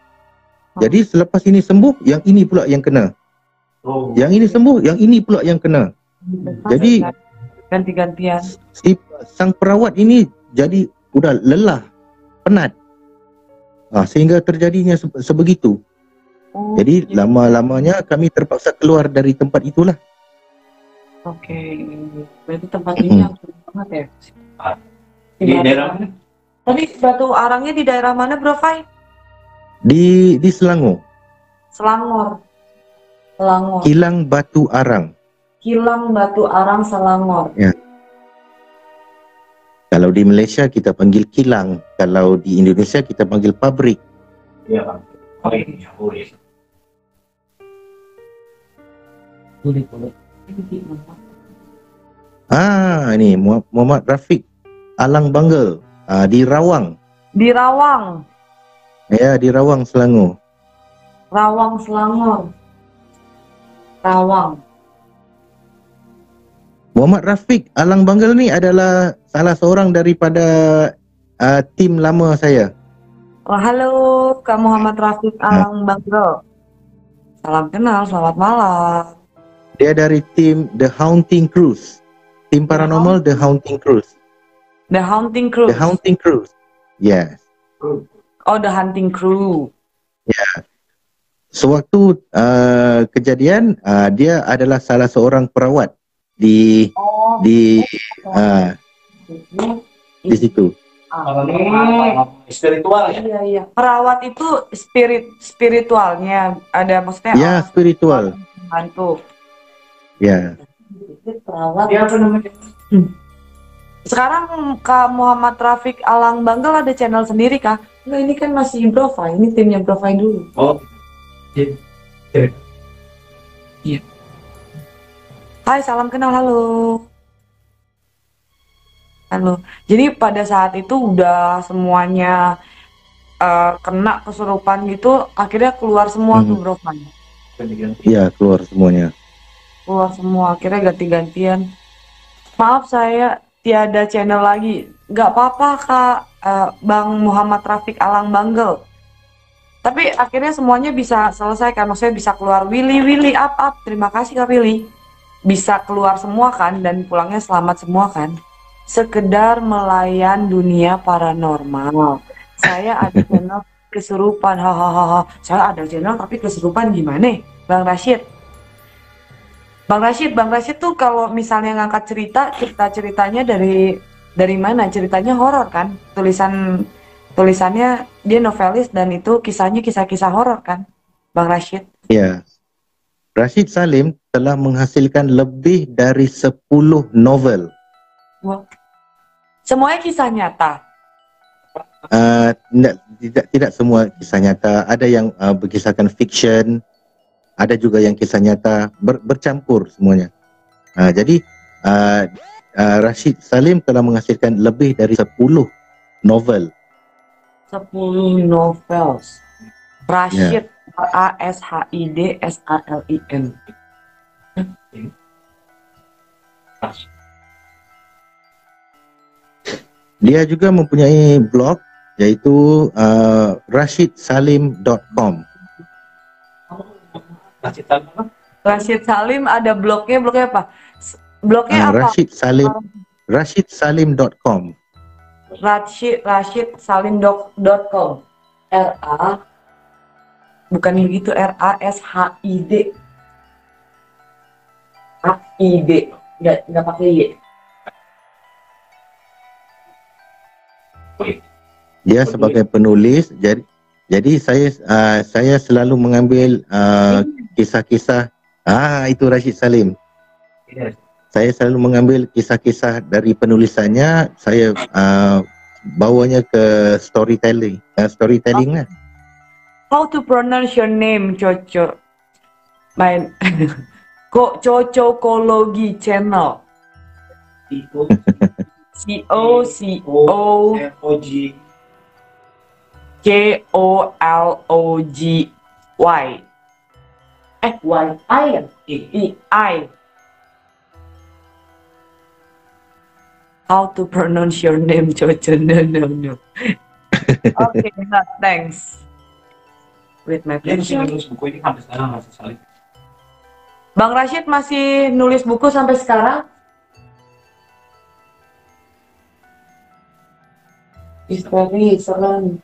Jadi selepas ini sembuh, yang ini pula yang kena. Yang ini sembuh, yang ini pula yang kena. Jadi ganti-gantian. Si sang perawat ini jadi udah lelah, penat. Sehingga terjadinya sebegitu. Oh, Jadi lama-lamanya kami terpaksa keluar dari tempat itulah. Oke. Berarti tempat ini yang sulit banget ya. Di daerah mana? Tadi batu arangnya di daerah mana, Bro Fai? Di Selangor. Selangor. Kilang batu arang. Kilang batu arang Selangor. Ya. Kalau di Malaysia kita panggil kilang, kalau di Indonesia kita panggil pabrik. Iya, Bang. Boleh. Ini Muhammad Rafiq Alang Banggel, di Rawang. Di Rawang. Ya, di Rawang, Selangor. Rawang, Selangor. Rawang. Muhammad Rafiq Alang Banggel ni adalah salah seorang daripada tim lama saya. Oh, halo, Kak Muhammad Rafiq Alang Banggel. Salam kenal, selamat malam. Dia dari tim The Haunting Cruise. Tim paranormal The Haunting Cruise. The Haunting Crew. The Haunting Cruise. Yes. Oh, The Hunting Crew. Ya. Sewaktu kejadian, dia adalah salah seorang perawat di situ. Spiritual ya? Iya. Perawat itu spiritualnya ada, maksudnya Ya, spiritual. bantu. Ya. Perawat. Dia apa namanya? Sekarang Kak Muhammad Rafiq Alang Banggel ada channel sendiri kah? Enggak, ini kan masih Brofai, ini timnya Brofai dulu. Oh. Iya. Hai, salam kenal, halo. Halo. Jadi pada saat itu udah semuanya kena kesurupan gitu, akhirnya keluar semua tuh Brofai. Iya, keluar semuanya. Keluar semua, akhirnya ganti-gantian. Maaf, saya tiada channel lagi. Gak apa-apa Kak Bang Muhammad Rafiq Alang Banggel. Tapi akhirnya semuanya bisa selesai kan, maksudnya bisa keluar. Willy up. Terima kasih Kak Willy. Bisa keluar semua kan, dan pulangnya selamat semua kan. Sekedar melayan dunia paranormal. Saya ada channel kesurupan, hahaha. Saya ada channel tapi kesurupan gimana, Bang Rashid? Bang Rashid tuh kalau misalnya ngangkat ceritanya dari Dari mana? Ceritanya horor kan? Tulisannya dia novelis dan itu kisahnya kisah-kisah horor kan, Bang Rashid? Ya, Rashid Salim telah menghasilkan lebih dari 10 novel. Wah. Semuanya kisah nyata. Tidak semua kisah nyata. Ada yang berkisahkan fiction, ada juga yang kisah nyata, bercampur semuanya. Jadi Rashid Salim telah menghasilkan lebih dari 10 novel. 10 novels. Rashid, Rashid Salim. Dia juga mempunyai blog yaitu rashidsalim.com. Rashid Salim ada blognya apa? Blognya apa? rashidsalim.com. rashidsalim.com. Bukan begitu, RASHID. Enggak pakai Y. Dia sebagai penulis, jadi saya selalu mengambil kisah-kisah. Itu Rashid Salim. Saya selalu mengambil kisah-kisah dari penulisannya, saya bawanya ke storytelling lah. How to pronounce your name, Coco? Main Cocokologi Channel. COCOLOGY. YI. How to pronounce your name, Coco? No. Okay, thanks. With my pleasure. Bang Rashid masih nulis buku sampai sekarang? Misteri, serem,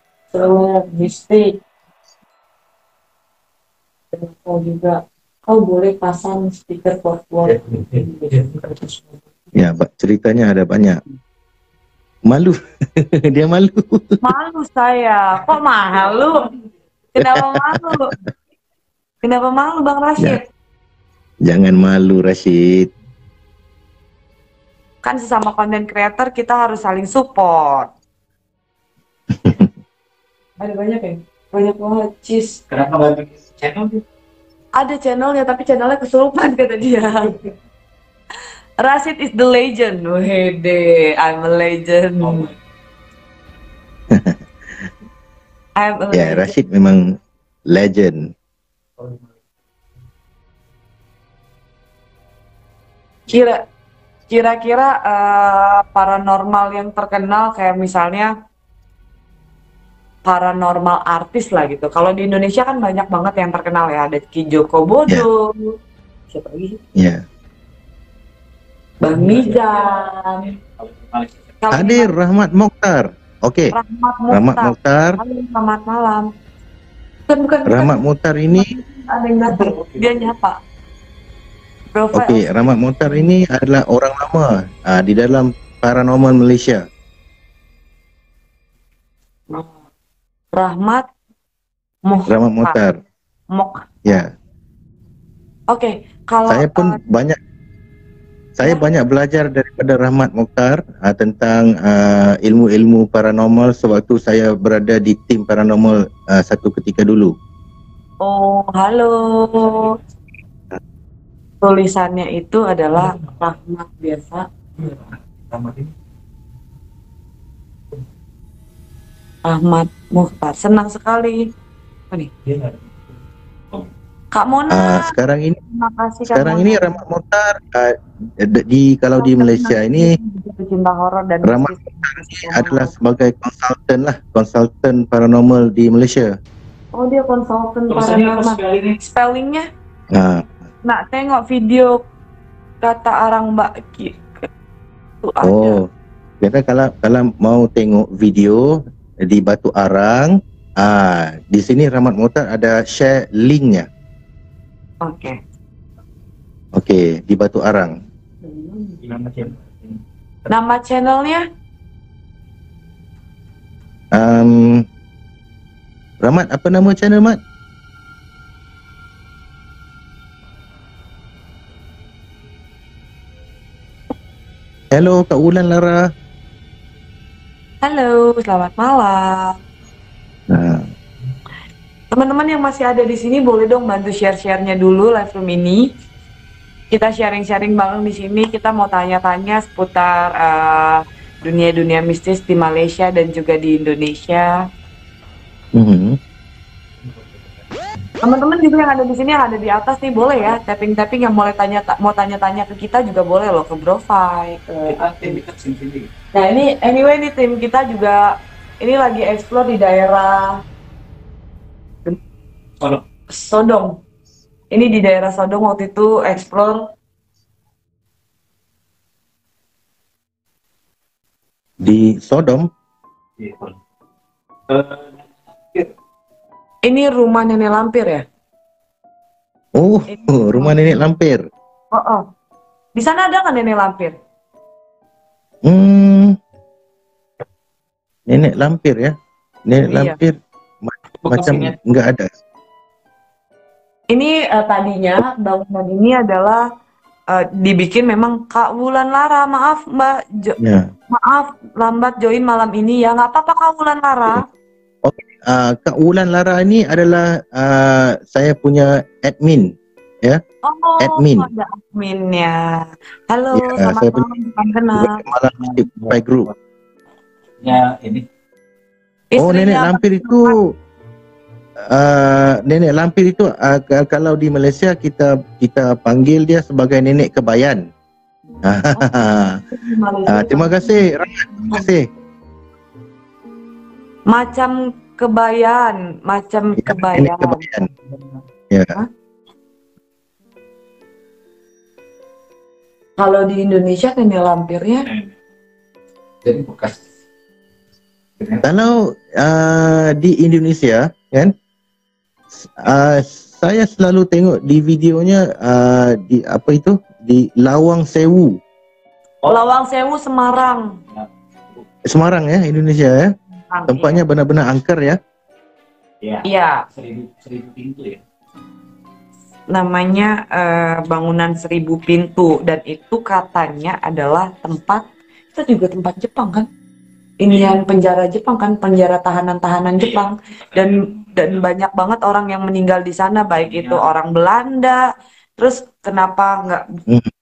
mistik. Kau juga, kau boleh pasang stiker password. Ya, ceritanya ada banyak. Malu, dia malu. Malu saya, kok malu? Kenapa malu? Kenapa malu, Bang Rashid? Ya. Jangan malu, Rashid. Kan sesama content creator kita harus saling support. Ada banyak ya? Banyak banget, Cis. Kenapa nggak bikin channel? Ada channelnya, tapi channelnya kesurupan kata dia. Rashid is the legend. Wede, I'm a legend. I'm a Ya, legend. Rashid memang legend. Kira-kira paranormal yang terkenal kayak misalnya paranormal artis lah gitu. Kalau di Indonesia kan banyak banget yang terkenal ya. Ada Ki Joko Bodo. Siapa lagi? Ya. Bang Mizan. Hadir Rahmat Mokhtar. Oke. Rahmat Mokhtar. Halo, selamat malam. Bukan. Rahmat Mokhtar ini. Ada yang datang. Dia nyapa. Oke, Rahmat Mokhtar ini adalah orang lama di dalam paranormal Malaysia. Rahmat Mokhtar. Ya. Oke, kalau Saya pun banyak belajar daripada Rahmat Mokhtar tentang ilmu-ilmu paranormal sewaktu saya berada di tim paranormal satu ketika dulu. Oh, halo. Tulisannya itu adalah Rahmat biasa. Rahmat Mokhtar. Senang sekali. Oh, nih. Kak Mona. Sekarang ini Terima kasih, Kak Mona. Rahmat Mokhtar kalau di Malaysia ini pecinta horor dan Rahmat Mokhtar ini adalah sebagai konsultan paranormal di Malaysia. Oh, dia konsultan paranormal. Spellingnya? Nak tengok video kata arang Mbak Ki. Tuh ada. Kita kalau mau tengok video di Batu Arang, di sini Rahmat Mokhtar ada share linknya. Oke, di Batu Arang. Nama channelnya? Rahmat, apa nama channel Mat? Hello Kak Wulan Lara. Halo, selamat malam. Nah, Teman-teman yang masih ada di sini boleh dong bantu share-share-nya dulu live room ini. Kita sharing-sharing bareng di sini. Kita mau tanya-tanya seputar dunia-dunia mistis di Malaysia dan juga di Indonesia. Teman-teman juga yang ada di sini, yang ada di atas nih, boleh ya tapping-tapping, yang mau tanya-tanya ke kita juga boleh loh, ke Brofai, ke Nah ini anyway nih tim kita juga ini lagi explore di daerah Sodong. Ini di daerah Sodong waktu itu explore di Sodom. Ini rumah nenek lampir ya? Oh, rumah nenek lampir. Oh. Di sana ada nggak nenek lampir? Nenek lampir ya? Nenek lampir macam nggak ada. Ini tadinya bangunan ini adalah dibikin memang Kak Wulan Lara. Maaf Mbak, maaf lambat join malam ini ya. Nggak apa-apa Kak Wulan Lara. Kak Wulan Lara ini adalah saya punya admin, ya. Oh, admin. Ada adminnya. Halo, selamat malam, kenal. Malam by group. Ya, ini. Nenek lampir itu, nenek lampir itu kalau di Malaysia kita panggil dia sebagai nenek kebayan. Terima kasih, terima kasih. Macam kebayan. Nenek kebayan. Ya. Kalau di Indonesia nenek lampirnya? Jadi bekas. Kalau di Indonesia kan, saya selalu tengok di videonya di apa itu di Lawang Sewu. Lawang Sewu Semarang. Semarang ya, Indonesia ya. Tempatnya benar-benar angker ya. Iya. 1000 pintu ya. Namanya bangunan 1000 pintu, dan itu katanya adalah tempat, itu juga tempat Jepang kan? Inian penjara Jepang kan, penjara tahanan-tahanan Jepang, dan banyak banget orang yang meninggal di sana, baik itu orang Belanda. Terus kenapa nggak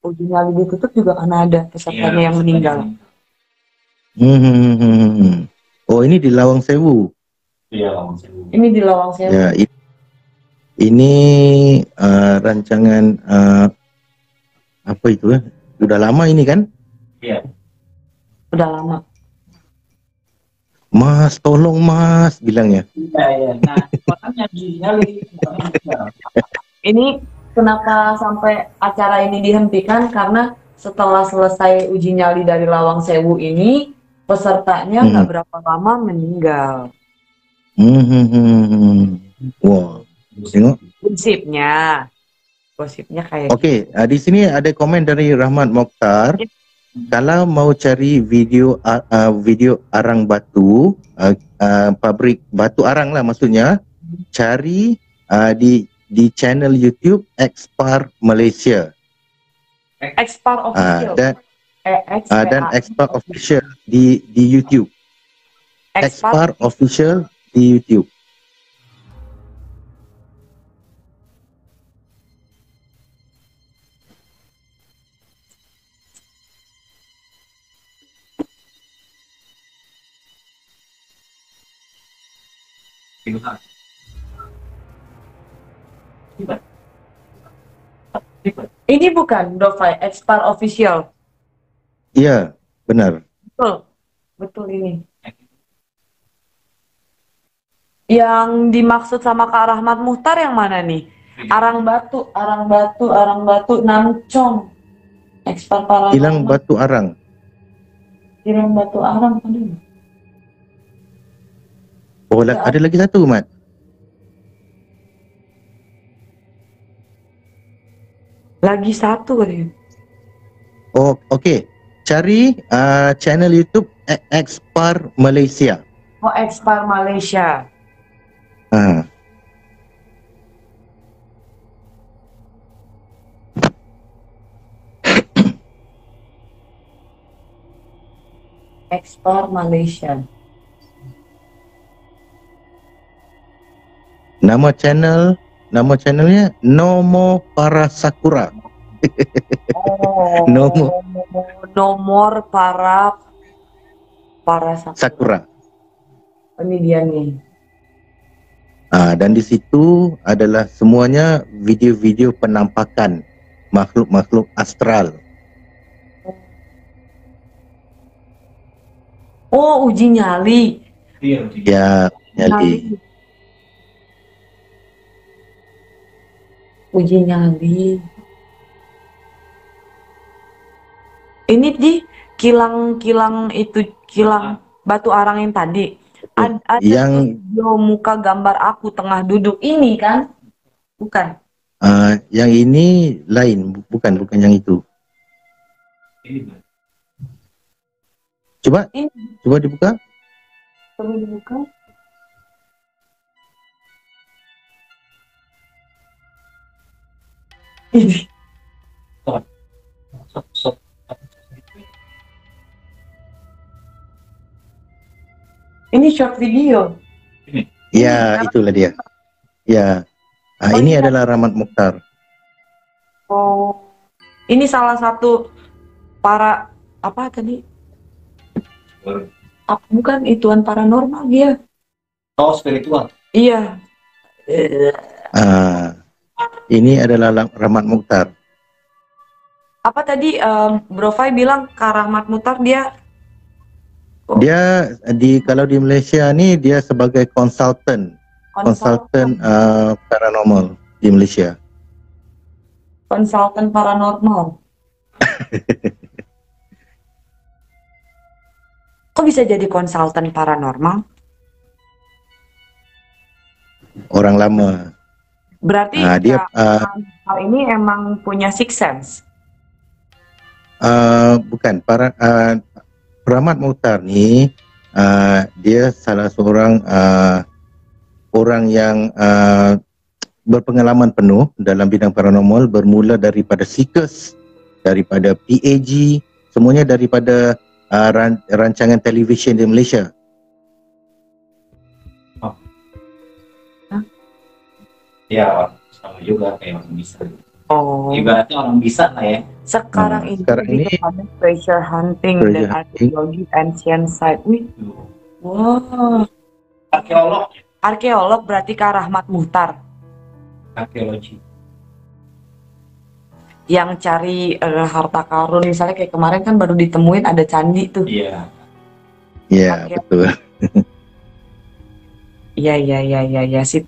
ujungnya ditutup juga karena ada pesertanya yang meninggal. Oh, ini di Lawang Sewu. Iya, Lawang Sewu. Ini di Lawang Sewu. Ya, ini rancangan apa itu ya? Udah lama ini kan? Iya. Udah lama. Mas, tolong Mas, bilangnya. Iya. Nah, makanya ini kenapa sampai acara ini dihentikan, karena setelah selesai uji nyali dari Lawang Sewu ini, pesertanya nggak berapa lama meninggal. Wow, tengok. Gosipnya kayak. Oke, di sini ada komen dari Rahmat Mokhtar. Kalau mau cari video arang batu, pabrik batu arang lah maksudnya, cari di channel YouTube Expar Malaysia. Expar Official. Dan Expar Official di YouTube. Expar Official di YouTube. Ini bukan Brofai, Expar Official. Iya, benar. Betul ini. Yang dimaksud sama Kak Rahmat Muhtar yang mana nih? Arang batu, Namcong. Expar Paranormal. Hilang batu arang. Hilang batu arang tadi. Oh, ada lagi satu, Mat. Lagi satu katanya. Oh, oke. cari channel YouTube Expar Malaysia. Oh, Expar Malaysia. Ah, Expar Malaysia. nama channelnya Nomo Para Sakura. Oh, nomor para Sakura. Ini dia nih. Dan di situ adalah semuanya video-video penampakan makhluk-makhluk astral. Oh, uji nyali. Iya, Ya, nyali. Uji nyali. Ini di kilang itu, kilang batu arang yang tadi. Ada Yang video muka gambar aku tengah duduk ini kan? Bukan. yang ini lain, bukan yang itu. ini Mbak. Coba Ini dibuka. coba dibuka. Ini. Sok. Ini short video. Ya, itulah dia. Ya. Ini adalah Rahmat Mukhtar. Oh, ini salah satu para apa tadi? Bukan ituan paranormal dia. Oh, spiritual. Iya. Ini adalah Rahmat Mukhtar. Apa tadi Bro Fai bilang Kak Rahmat Mukhtar dia? Dia kalau di Malaysia ni dia sebagai konsultan paranormal di Malaysia. Konsultan paranormal. Kok bisa jadi konsultan paranormal? Orang lama. Berarti Dia hal ini emang punya sixth sense. bukan Rahmat Mukhtar ni dia salah seorang orang yang berpengalaman penuh dalam bidang paranormal, bermula daripada Seekers, daripada PAG, semuanya daripada rancangan televisyen di Malaysia. Ya, sama juga kayak orang bisa. Oh. Ibaratnya orang bisa lah ya. Sekarang ini ini pada treasure hunting dan arkeologi ancient site. Wih, wow. Arkeolog berarti Kak Rahmat Mukhtar. Arkeologi. Yang cari harta karun, misalnya kayak kemarin kan baru ditemuin ada candi tuh. Iya. Iya, betul. Iya.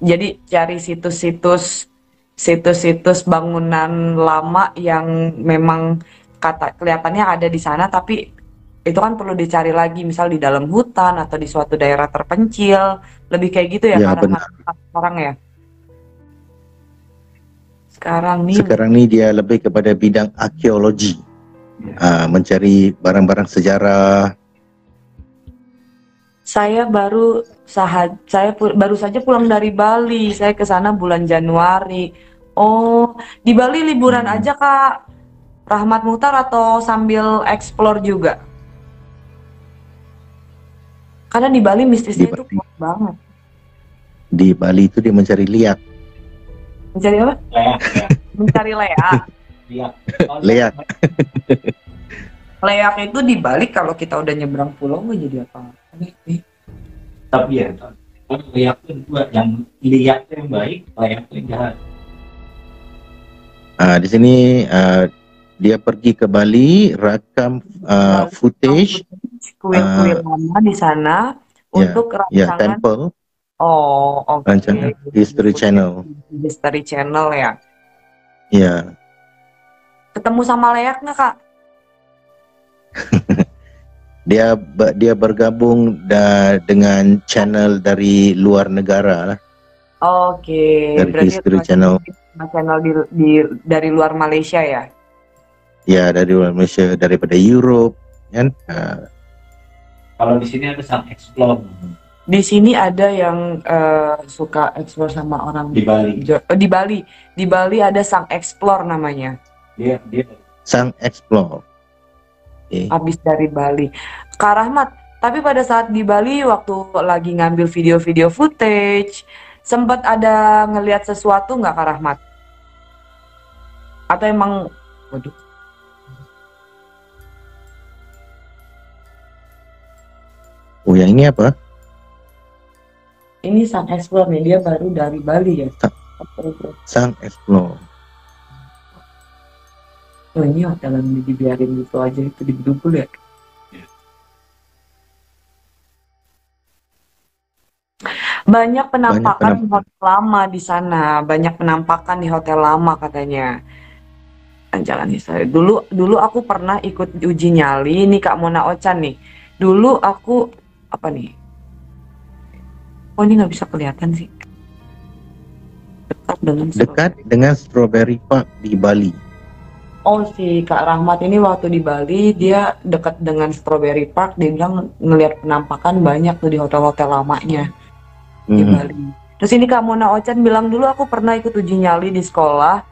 Jadi cari situs-situs bangunan lama yang memang kelihatannya ada di sana, tapi itu kan perlu dicari lagi, misal di dalam hutan atau di suatu daerah terpencil, lebih kayak gitu ya, benar. Sekarang ya. Sekarang nih dia lebih kepada bidang arkeologi, mencari barang-barang sejarah. Saya baru saja pulang dari Bali. Saya ke sana bulan Januari. Oh, di Bali liburan aja Kak Rahmat Mukhtar atau sambil explore juga? Karena di Bali mistisnya itu kuat banget. Di Bali itu dia mencari liak. Mencari apa? Leak. Mencari leak. Leak. Leak itu di Bali kalau kita udah nyebrang pulau nggak jadi apa? Tapi ya, leak itu dua, yang liak itu yang baik, leak itu yang jahat. Di sini dia pergi ke Bali, rakam footage kuil-kuil lama di sana untuk rancangan temple. Oh, oke. Rancangan History Channel. History Channel ya. Iya. Ketemu sama leak nggak Kak? Dia bergabung dengan channel dari luar negara lah. Oke. Dari History Channel. Channel dari luar Malaysia ya? Ya, dari luar Malaysia, daripada Europe, kan? Kalau di sini ada sang explore Di sini ada yang suka explore sama orang di Bali. Di Bali. Di Bali ada sang explore namanya. Dia Sang explore. Oke. Habis dari Bali. Kak Rahmat, tapi pada saat di Bali waktu lagi ngambil video-video footage, sempat ada ngelihat sesuatu nggak Kak Rahmat? Atau emang, waduh, Oh, yang ini apa? ini sang explore nih, dia baru dari Bali ya. Sang explore. Oh ini hotelan dibiarin gitu aja, itu dibedukul ya. Banyak penampakan di penampakan. hotel lama di sana, banyak penampakan di hotel lama katanya. Jangan nih saya. Dulu aku pernah ikut uji nyali nih Kak Mona Ocan nih. Dulu aku apa nih? Oh ini nggak bisa kelihatan sih. Dekat dengan Strawberry Park di Bali. Oh si Kak Rahmat ini waktu di Bali dia dekat dengan Strawberry Park, dia bilang ngelihat penampakan banyak tuh di hotel-hotel lamanya di Bali. Terus ini Kak Mona Ocan bilang dulu aku pernah ikut uji nyali di sekolah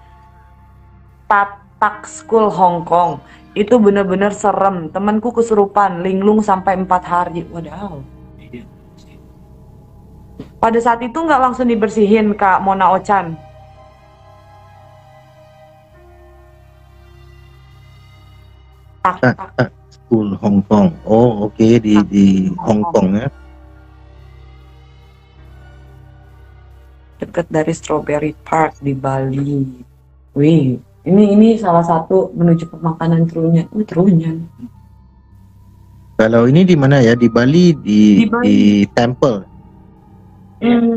Tatak School Hong Kong. Itu bener-bener serem. Temanku kesurupan, linglung sampai 4 hari. Wadaw. Pada saat itu nggak langsung dibersihin Kak Mona Ocan. Tak School Hong Kong. Oh, oke, di Hong Kong ya. Dekat dari Strawberry Park di Bali. Wih, ini salah satu menuju pemakanan Trunyan. Trunyan. Kalau ini di mana ya? Di Bali, Di Bali. di temple.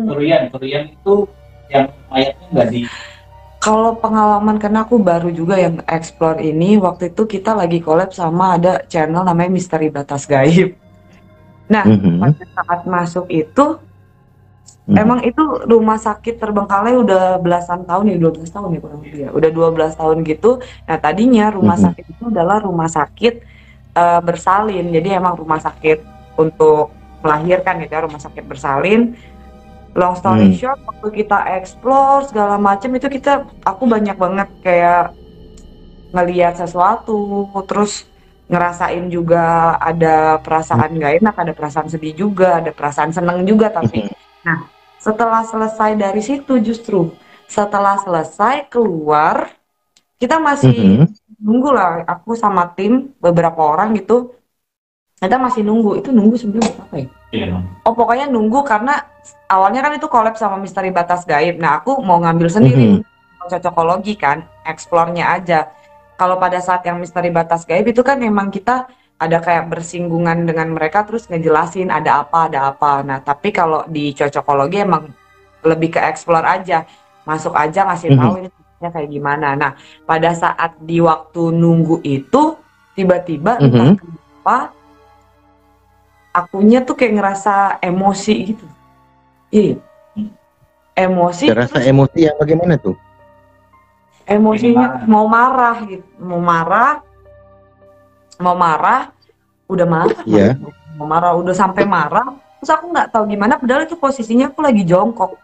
Korean itu yang mayatnya nggak di. Kalau pengalaman karena aku baru juga yang explore ini, waktu itu kita lagi collab sama ada channel namanya Misteri Batas Gaib. Nah, pada saat masuk itu emang itu rumah sakit terbengkalai udah belasan tahun ya, 12 tahun ya kurang lebih ya. Udah 12 tahun gitu. Nah, tadinya rumah sakit itu adalah rumah sakit bersalin. Jadi emang rumah sakit untuk melahirkan gitu ya, rumah sakit bersalin. Long story short, waktu kita explore segala macam itu aku banyak banget kayak ngelihat sesuatu, terus ngerasain juga ada perasaan gak enak, ada perasaan sedih juga, ada perasaan seneng juga tapi. Nah, setelah selesai dari situ justru, setelah selesai keluar, kita masih nunggu lah, aku sama tim beberapa orang gitu, kita masih nunggu, itu nunggu sebelum apa ya? Oh pokoknya nunggu karena awalnya kan itu collab sama Misteri Batas Gaib. Nah aku mau ngambil sendiri cocokologi kan, explore-nya aja. Kalau pada saat yang Misteri Batas Gaib itu kan memang kita ada kayak bersinggungan dengan mereka terus ngejelasin ada apa. Nah tapi kalau di cocokologi emang lebih ke explore aja, masuk aja ngasih tahu ini kayak gimana. Nah pada saat di waktu nunggu itu tiba-tiba entah kenapa akunya tuh kayak ngerasa emosi gitu. Iya. Emosi. Terasa emosi yang bagaimana tuh? Emosinya mau marah gitu. Mau marah, udah marah. Iya. Mau marah, udah sampai marah. Terus aku nggak tahu gimana, padahal itu posisinya aku lagi jongkok.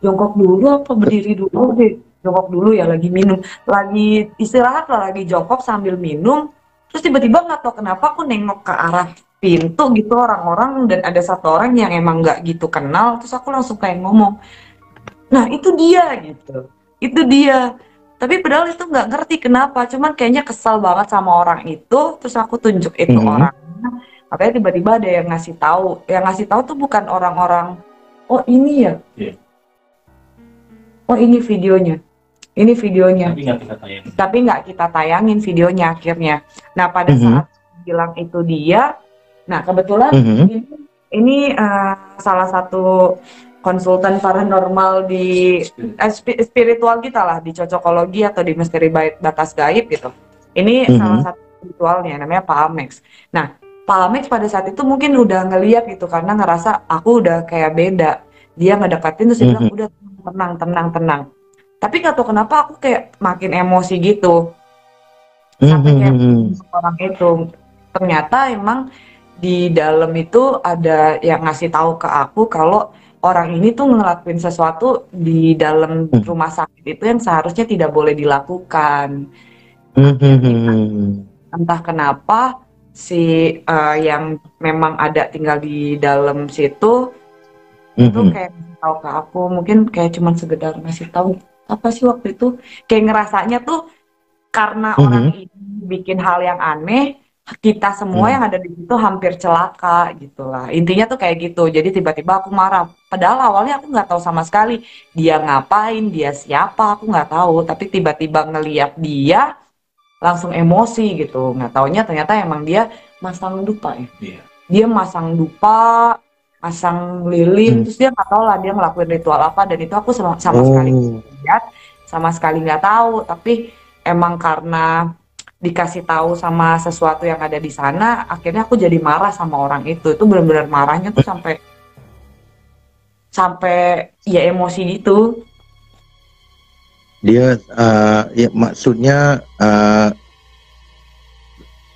Jongkok dulu apa berdiri dulu? Jongkok dulu ya, lagi minum. Lagi istirahat lah, lagi jongkok sambil minum. Terus tiba-tiba nggak tahu kenapa aku nengok ke arah pintu gitu orang-orang dan ada satu orang yang emang nggak gitu kenal, terus aku langsung kayak ngomong, nah itu dia gitu, itu dia. Tapi padahal itu nggak ngerti kenapa, cuman kayaknya kesal banget sama orang itu, terus aku tunjuk itu orangnya, katanya tiba-tiba ada yang ngasih tahu tuh bukan orang-orang, oh ini ya, oh ini videonya. Tapi nggak kita tayangin videonya akhirnya. Nah pada saat bilang itu dia, nah kebetulan ini salah satu konsultan paranormal di spiritual kita lah, di cocokologi atau di Misteri Batas Gaib gitu. Ini salah satu spiritualnya namanya Pak Amex. Nah Pak Amex pada saat itu mungkin udah ngeliat gitu karena ngerasa aku udah kayak beda. Dia ngedekatin terus dia bilang udah tenang. Tapi gak tau kenapa aku kayak makin emosi gitu. Sampai kayak orang itu. ternyata emang di dalam itu ada yang ngasih tahu ke aku kalau orang ini tuh ngelakuin sesuatu di dalam rumah sakit itu yang seharusnya tidak boleh dilakukan. Entah kenapa si yang memang ada tinggal di dalam situ itu kayak ngasih tahu ke aku, mungkin kayak cuman sekedar ngasih tahu apa sih waktu itu, kayak ngerasanya tuh karena orang ini bikin hal yang aneh, kita semua yang ada di situ hampir celaka gitu lah. Intinya tuh kayak gitu. Jadi tiba-tiba aku marah. Padahal awalnya aku nggak tahu sama sekali dia ngapain, dia siapa, aku nggak tahu. Tapi tiba-tiba ngeliat dia langsung emosi gitu. Nggak taunya ternyata emang dia masang dupa ya. Iya. Dia masang dupa, masang lilin, terus dia nggak tahu lah dia ngelakuin ritual apa. Dan itu aku sama sekali nggak lihat, sama sekali nggak tahu. Tapi emang karena dikasih tahu sama sesuatu yang ada di sana, akhirnya aku jadi marah sama orang itu. Itu benar-benar marahnya tuh sampai ya emosi gitu. Dia ya maksudnya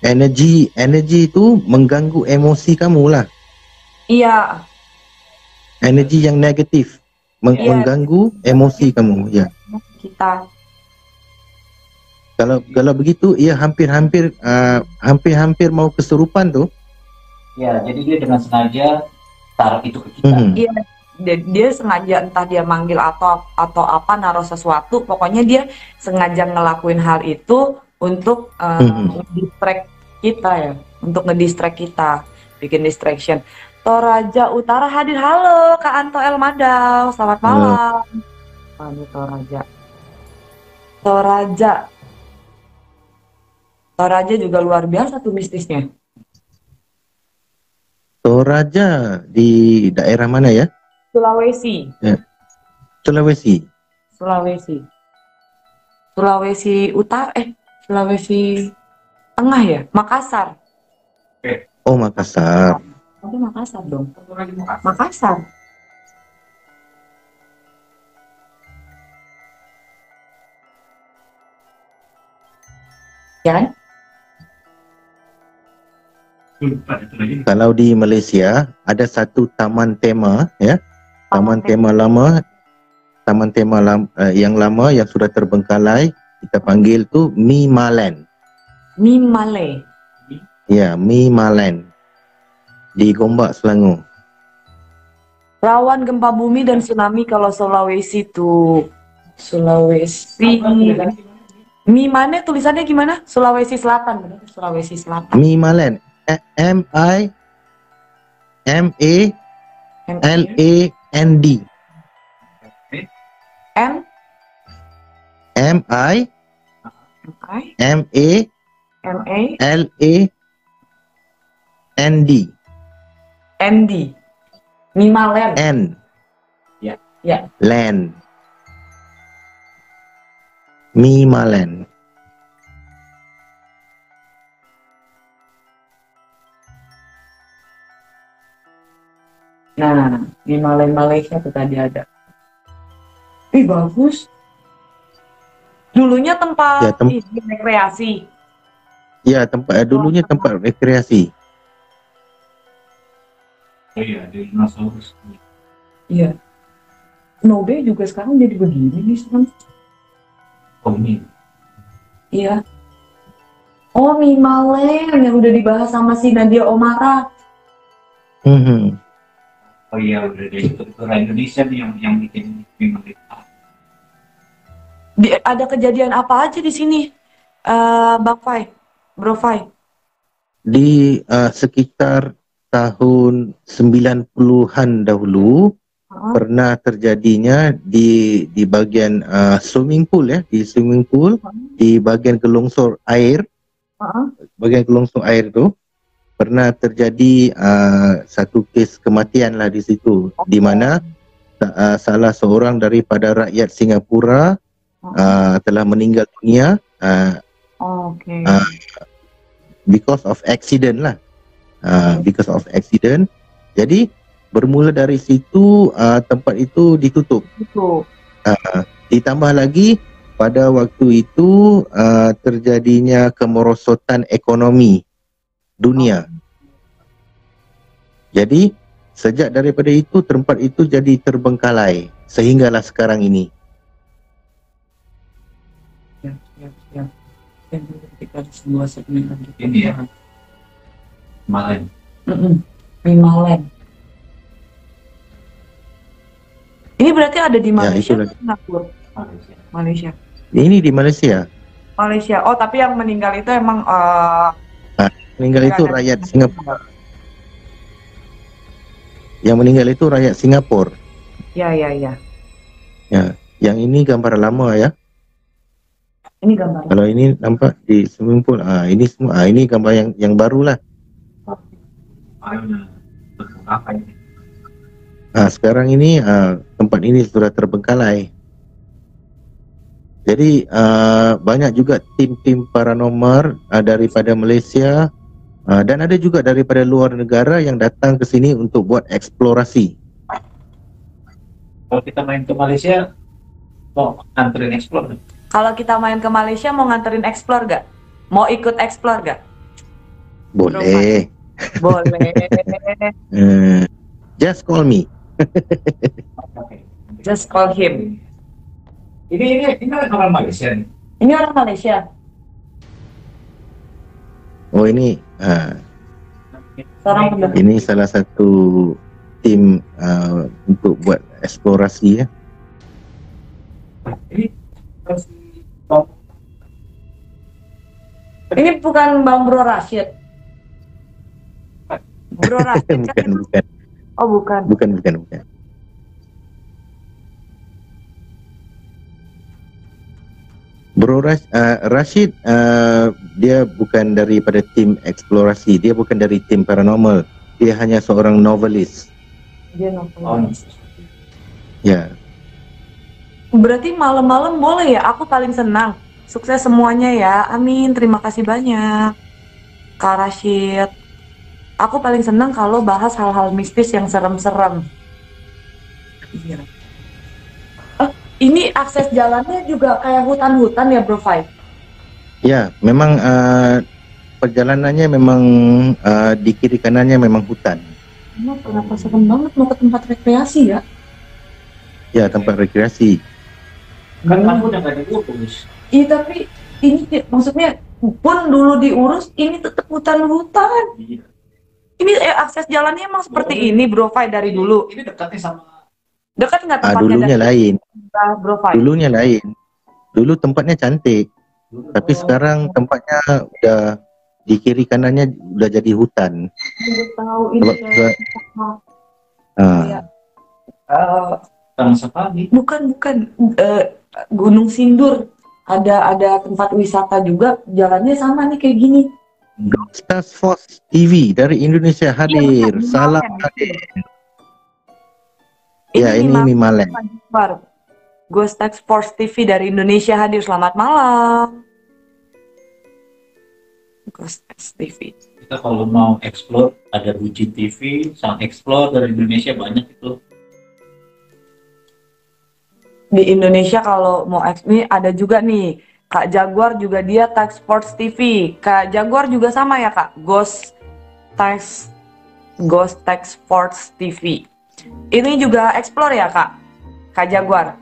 energi itu mengganggu emosi kamu lah. Iya. Energi yang negatif mengganggu emosi kamu ya. Kita. Kalau begitu, ia hampir-hampir mau kesurupan tuh. Ya, jadi dia dengan sengaja taruh itu ke kita. Iya, dia sengaja, entah dia manggil atau apa, naruh sesuatu, pokoknya dia sengaja ngelakuin hal itu untuk ngedistract kita ya, untuk ngedistract kita, bikin distraction. Toraja Utara hadir, halo Kak Anto Elmadau, selamat malam. Halo Toraja juga luar biasa tuh mistisnya. Toraja di daerah mana ya? Sulawesi. Ya. Sulawesi Utara, Sulawesi Tengah ya? Makassar. Oh, Makassar. Tapi Makassar dong. Makassar. Ya kan? Kalau di Malaysia ada satu taman tema ya, taman tema yang lama yang sudah terbengkalai, kita panggil tu Mimaland. Mimale. Ya, Mimaland di Gombak, Selangor. Rawan gempa bumi dan tsunami kalau Sulawesi tuh. Sulawesi. Mimane tulisannya gimana? Sulawesi Selatan, benar? Sulawesi Selatan. Mimaland. M-I-M-A-L-A-N-D. M-I-M-A-L-A-N-D. N-D. Mimaland. N. Ya. Land. Mimaland. Nah, di Malaysia tuh tadi ada. Ih, bagus. Dulunya tempat rekreasi. Ya, dulunya tempat rekreasi. Iya, di dinosaurus. Iya. Nobe juga sekarang jadi begini nih, San. Oh, ini. Iya. Oh, Mimaland yang udah dibahas sama si Nadia Omara. Oh iya, udah deh, itu orang Indonesia nih yang bikin Mimaland. Ada kejadian apa aja di sini, Bro Fai? Di sekitar tahun 90-an dahulu pernah terjadinya di bagian swimming pool ya, di bagian gelongsor air. Bagian gelongsor air itu pernah terjadi satu kes kematian lah di situ, di mana salah seorang daripada rakyat Singapura telah meninggal dunia because of accident lah. Because of accident. Jadi bermula dari situ tempat itu ditutup. Ditambah lagi pada waktu itu terjadinya kemerosotan ekonomi dunia. Jadi sejak daripada itu tempat itu jadi terbengkalai sehinggalah sekarang ini. Ya. Ketika sebuah segmen Ini ya. Kemarin. Mimalen. Ini berarti ada di Malaysia itulah. atau Singapura? Malaysia. Malaysia. Ini di Malaysia. Malaysia. Oh, tapi yang meninggal itu emang Meninggal itu rakyat Singapura. Yang meninggal itu rakyat Singapura. Ya. Ya, yang ini gambar lama ya. Ini gambar. Kalau ini nampak di swimming pool. Ini semua. Ini gambar yang baru lah. Apa ini? Sekarang ini tempat ini sudah terbengkalai. Jadi banyak juga tim-tim paranormal daripada Malaysia dan ada juga daripada luar negara yang datang ke sini untuk buat eksplorasi. Kalau kita main ke Malaysia, mau anterin explore? Kalau kita main ke Malaysia mau nganterin explore gak? Mau ikut explore gak? Boleh. Boleh. Just call me. Oke. Just call him. Ini orang Malaysia nih. Ini orang Malaysia. Oh ini Seorang penduduk. ini salah satu tim untuk buat eksplorasi ya. Ini terus Ini bukan Bang Bro Rashid. Bro Rashid kan? bukan. Oh, bukan. Bukan. Bro Rashid dia bukan daripada tim eksplorasi, dia bukan dari tim paranormal, dia hanya seorang novelis. Dia novel. Ya, Berarti malam-malam boleh ya? Aku paling senang. Sukses semuanya ya. Amin. Terima kasih banyak, Kak Rashid. Aku paling senang kalau bahas hal-hal mistis yang serem-serem. Iya. Ini akses jalannya juga kayak hutan-hutan ya, Bro Fai? ya, memang perjalanannya memang di kiri kanannya memang hutan. Kenapa serem banget mau ke tempat rekreasi ya? Ya, tempat rekreasi. kan kamu udah gak diurus. Iya, tapi ini maksudnya pun dulu diurus, ini tetap hutan-hutan. Iya. Ini akses jalannya emang seperti ini, Bro Fai, dari dulu. Ini dekatnya sama. Dekat nggak tempatnya? Dulunya lain. Bro Fai? Dulunya lain. Dulu tempatnya cantik, tapi sekarang tempatnya udah di kiri kanannya udah jadi hutan. Udah tahu ini Sebab kayak Iya. Sama sekali. bukan Gunung Sindur. Ada tempat wisata juga, jalannya sama nih kayak gini. Ghost Task Force TV dari Indonesia hadir. benar, Salam Mimalen. hadir. Ya, ini Mimalen. Ghost Task Force TV dari Indonesia hadir. Selamat malam. Ghost Task TV. Kita kalau mau explore ada Buji TV, Sang Explore dari Indonesia banyak itu. Di Indonesia kalau mau ini ada juga nih Kak Jaguar, juga dia Task Force TV. Kak Jaguar juga sama ya Kak, Ghost Task Force TV. Ini juga explore ya Kak Jaguar.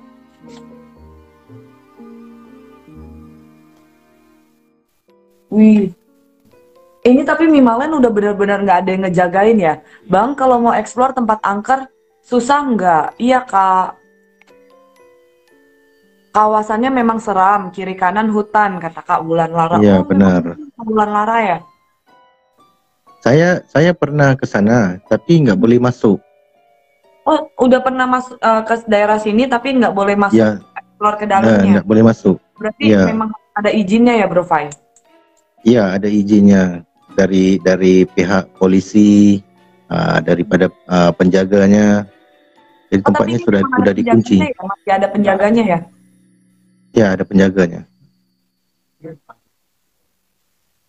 Wih, ini tapi Mimalen udah benar-benar nggak ada yang ngejagain ya, Bang. Kalau mau explore tempat angker susah nggak? Iya Kak. Kawasannya memang seram, kiri kanan hutan, kata Kak Bulan Lara. Iya, Oh, benar. Kak Bulan Lara ya? Saya pernah ke sana, tapi nggak boleh masuk. Oh, udah pernah masuk ke daerah sini, tapi nggak boleh masuk, Ya, keluar ke dalamnya. nggak boleh masuk. Berarti iya. memang ada izinnya ya, Bro Fai? Iya, ada izinnya dari pihak polisi, daripada penjaganya. Jadi tempatnya ini sudah memang ada dikunci. penjaganya ya? Masih ada penjaganya ya? Ya, ada penjaganya.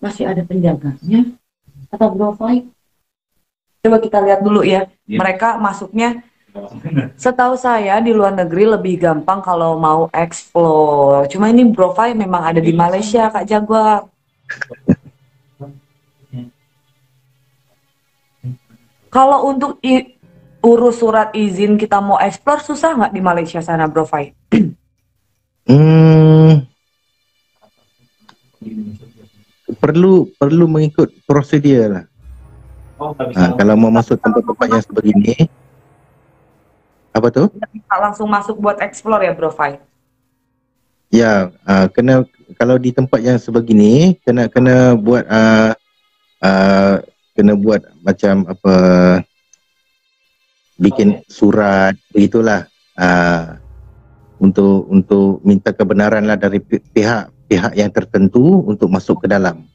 Masih ada penjaganya? Kata Bro Fai? Coba kita lihat dulu ya. Iya. Mereka masuknya, setahu saya di luar negeri lebih gampang kalau mau explore. Cuma ini Bro Fai memang ada di Malaysia, Kak Jaguar. Kalau untuk urus surat izin kita mau explore susah nggak di Malaysia sana, Bro Fai? Perlu mengikut prosedur lah. Oh, nggak bisa Kalau mau masuk tempat-tempat yang sebegini, apa tuh? Bisa langsung masuk buat explore ya, Bro Fai? Ya, kena kalau di tempat yang sebegini kena buat kena buat macam apa, bikin surat begitulah, untuk minta kebenaran lah dari pihak yang tertentu untuk masuk ke dalam.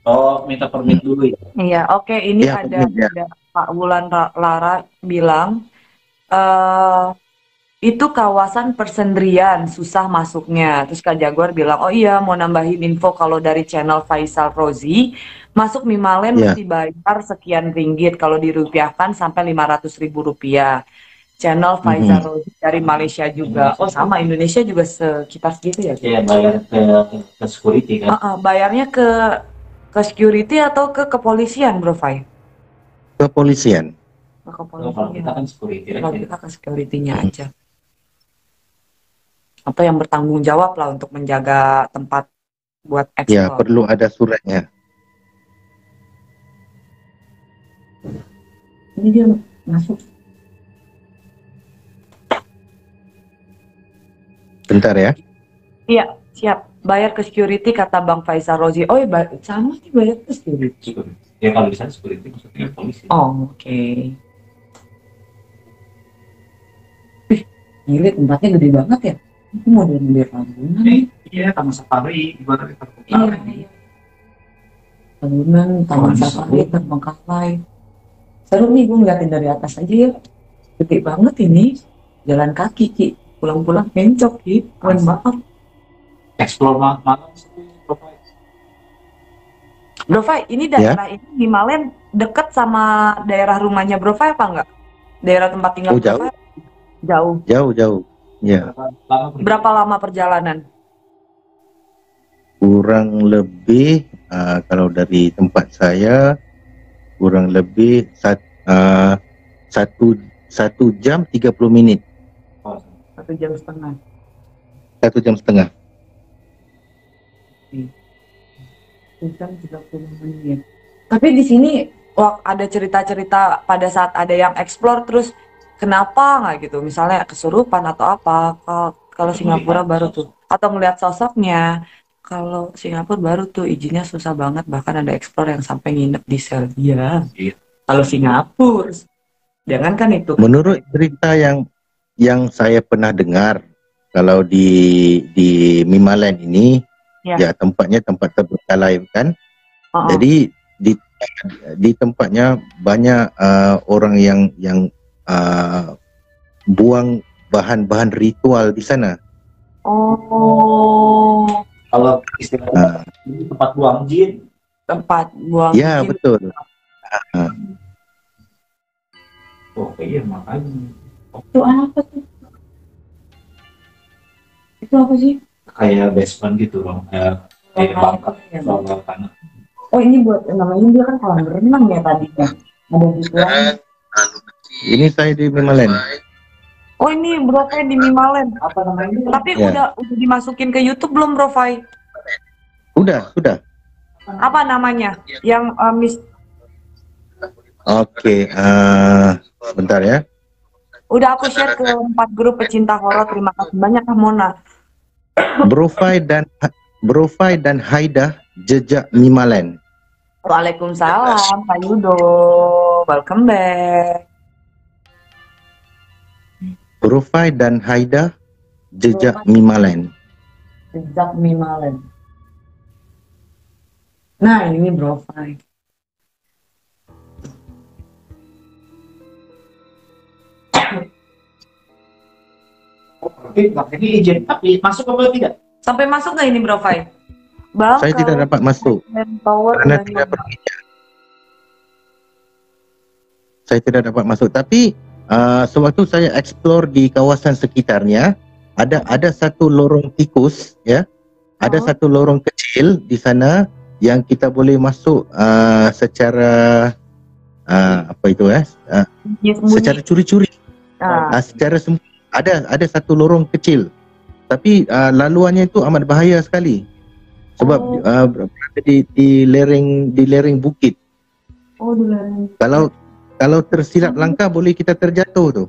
Oh, minta permit dulu ya. Iya, oke. Ini Ya, ada Pak Wulan Lara bilang itu kawasan persendirian, susah masuknya. Terus Kak Jaguar bilang, oh iya mau nambahin info kalau dari channel Faisal Rozi, masuk Mimalen mesti bayar sekian ringgit, kalau dirupiahkan sampai 500.000 rupiah. Channel Faisal Rozi dari Malaysia juga. Oh sama, Indonesia juga sekitar segitu ya? Iya, bayar ke security kan. Bayarnya ke security atau ke kepolisian, Bro Fai? Kepolisian. Kalau kita kan security Kalau aja. kita ke security-nya aja. Atau yang bertanggung jawab lah untuk menjaga tempat buat ekspor. Ya, perlu ada suratnya. Ini dia masuk. Bentar ya. Iya, siap. Bayar ke security kata Bang Faisal Rozi. Oh iya, sama sih bayar ke security. Ya kalau di sana security maksudnya polisi. Oh, oke. Gila, tempatnya gede banget ya. Itu model-model Ragunan. Iya, taman safari ibaratnya. Iya. Ragunan, taman safari, terbengkalai. Seru nih, gue ngeliatin dari atas aja ya. Gede banget ini. Jalan kaki, Ki. Pulang-pulang mencok, Ki. Mohon maaf. Explore malam Bro Fai, ini daerah ini di Malen deket sama daerah rumahnya Bro Fai apa enggak? Daerah tempat tinggal Bro jauh. Fai? Jauh. Jauh. Ya. Berapa lama perjalanan? Kurang lebih kalau dari tempat saya kurang lebih 1 jam 30 menit. 1 jam setengah. 1 jam setengah. 1 jam 30 menit. Tapi di sini ada cerita-cerita pada saat ada yang explore terus kenapa nggak gitu? Misalnya kesurupan atau apa? Kalau Singapura baru tuh. Atau ngeliat sosoknya. Kalau Singapura baru tuh izinnya susah banget. Bahkan ada explore yang sampai nginep di sel. Iya. Kalau Singapura. Jangan kan itu. Menurut cerita yang saya pernah dengar, kalau di Mimalen ini ya tempatnya tempat terbengkalai kan. Jadi di tempatnya banyak orang yang buang bahan-bahan ritual di sana. Oh. Kalau istilahnya tempat buang jin. Tempat buang ya, jin. Betul. Oh iya, makanya. Itu apa tuh? Itu apa sih? Kayak basement gitu loh. Kayak bangka bawah tanah. Oh ini buat namanya dia kan kolam berenang ya tadinya. Ada gituan. Ini saya di Mimalen. Oh ini Bro Fai di Mimalen. Apa namanya? Tapi udah dimasukin ke YouTube belum Bro Fai? Sudah. Apa namanya? Yang Oke, bentar ya. Udah aku share ke 4 grup pecinta horor. Terima kasih banyak Mona. Bro Fai dan Haida Jejak Mimalen. Waalaikumsalam Pak Yudo. Welcome back. Bro Fai dan Haida Jejak Mimalen. Jejak Mimalen. Nah ini Bro Fai. Ini izin tapi masuk apa tidak? Sampai masuk nggak ini Bro Fai? Saya tidak dapat masuk karena tidak berizin. Saya tidak dapat masuk. Tapi sewaktu saya explore di kawasan sekitarnya, ada satu lorong tikus, ya, ada satu lorong kecil di sana yang kita boleh masuk secara apa itu secara curi-curi, secara ada satu lorong kecil, tapi laluannya itu amat bahaya sekali sebab berada di lereng bukit. Oh, di lereng. Kalau tersilap langkah boleh kita terjatuh tuh.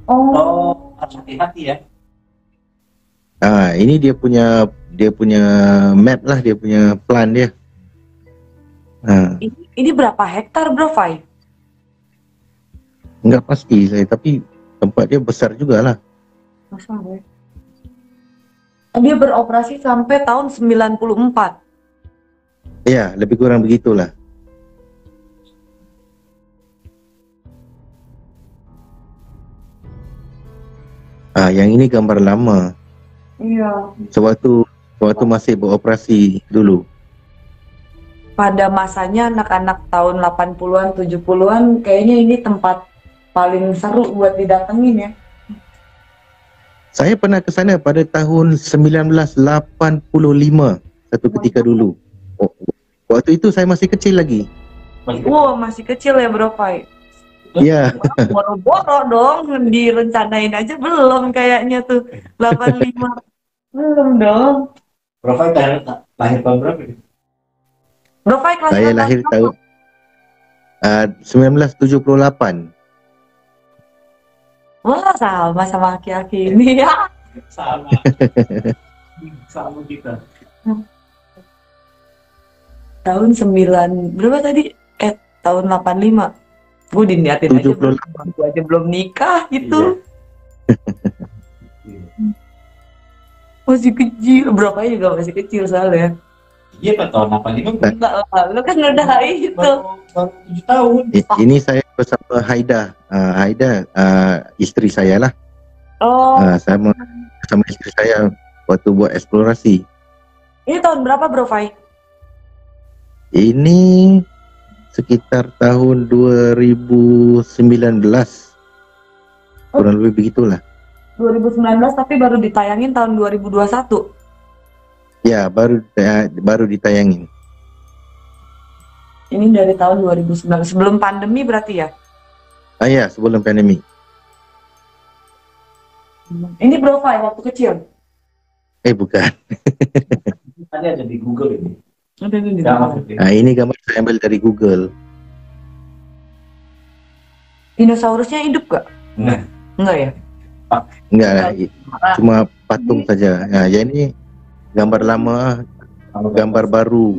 Oh, harus hati-hati ya. Ini dia punya map lah, dia punya plan dia. Ini berapa hektar, Bro Fai? Enggak pasti saya, tapi tempat dia besar juga lah. Besar ya. Dia beroperasi sampai tahun 94. Ya, lebih kurang begitulah. Yang ini gambar lama. Iya. Sewaktu masih beroperasi dulu. Pada masanya anak-anak tahun 80-an, 70-an kayaknya ini tempat paling seru buat didatengin ya. Saya pernah ke sana pada tahun 1985 satu ketika dulu. Waktu itu saya masih kecil lagi. Wow, masih kecil ya Bro Fai. Iya. Boro-boro dong, direncanain aja belum kayaknya tuh 85. Belum dong. Bro Fai lahir tahun berapa? Bro Fai kelas Saya berapa? lahir tahun 1978. Wah, sama aki-aki ini ya. Sama. Sama kita. Tahun 9 berapa tadi? Tahun 85. Gue diniatin aja gue aja belum nikah gitu. Masih kecil, berapa juga masih kecil soalnya. Iya, Pak, tahun 85 enggak lah, lu kan udah itu. Baru 7 tahun. Ini saya bersama Haida, istri saya lah. Oh. Saya bersama istri saya waktu buat eksplorasi. Ini tahun berapa Bro Fai? Ini sekitar tahun 2019. Kurang lebih begitulah. 2019 tapi baru ditayangin tahun 2021. Ya, baru ditayangin. Ini dari tahun 2019, sebelum pandemi berarti ya? Ya, sebelum pandemi. Ini Bro Fai waktu kecil? Bukan. Ada di Google ini. Ada di Google. Ini gambar saya ambil dari Google. Dinosaurusnya hidup gak? Enggak ya? Enggak lah, cuma patung saja. Nah, ya ini gambar lama, gambar baru.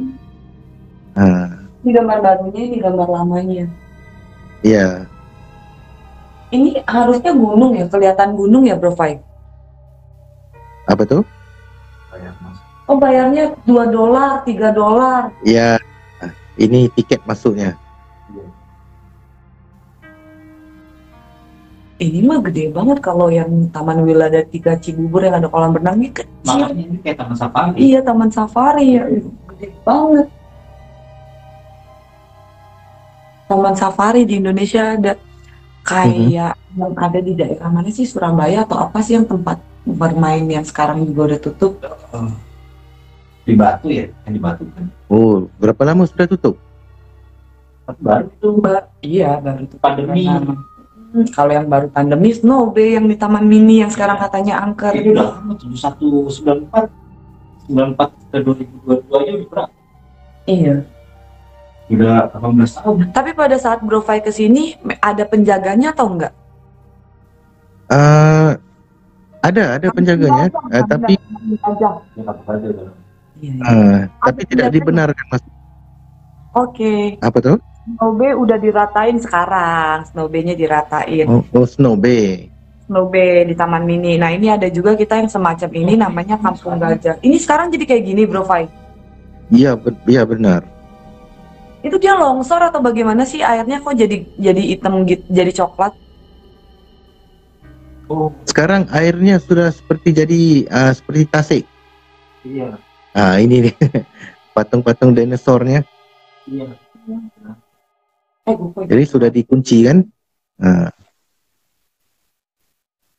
Ini gambar barunya, ini gambar lamanya. Iya. Ini harusnya gunung ya, kelihatan gunung ya Bro Fai? Apa tuh? Oh, bayarnya $2, $3. Ya, ini tiket masuknya. Ini mah gede banget kalau yang Taman Wiladatika Cibubur yang ada kolam renangnya kecil. Makanya ini kayak taman safari. Iya, taman safari ya, gede banget. Taman safari di Indonesia ada kayak yang ada di daerah mana sih, Surabaya atau apa sih yang tempat bermain yang sekarang juga udah tutup? Di Batu ya, yang di Batu kan. Oh, berapa lama sudah tutup? Baru itu Iya, baru itu pandemi. Kalau yang baru pandemi, Snow Bay yang di Taman Mini yang sekarang katanya angker. Itu udah lama, 91, 94 ke 2022 aja udah berapa? Iya. Udah 18 tahun. Tapi pada saat Bro Fai kesini, ada penjaganya atau enggak? Ada penjaganya, tapi tapi tidak dibenarkan, Mas. Oke. Apa tuh? Snow Bay udah diratain sekarang, Snow Bay-nya diratain. Snow Bay. Snow Bay di Taman Mini. Nah, ini ada juga kita yang semacam ini namanya Kampung Gajah. Ini sekarang jadi kayak gini, Bro Fai? Iya, benar. Itu dia longsor atau bagaimana sih airnya kok jadi hitam gitu, jadi coklat? Oh, sekarang airnya sudah seperti tasik. iya. Ini nih patung-patung dinosaurnya. Iya. Jadi sudah dikunci kan?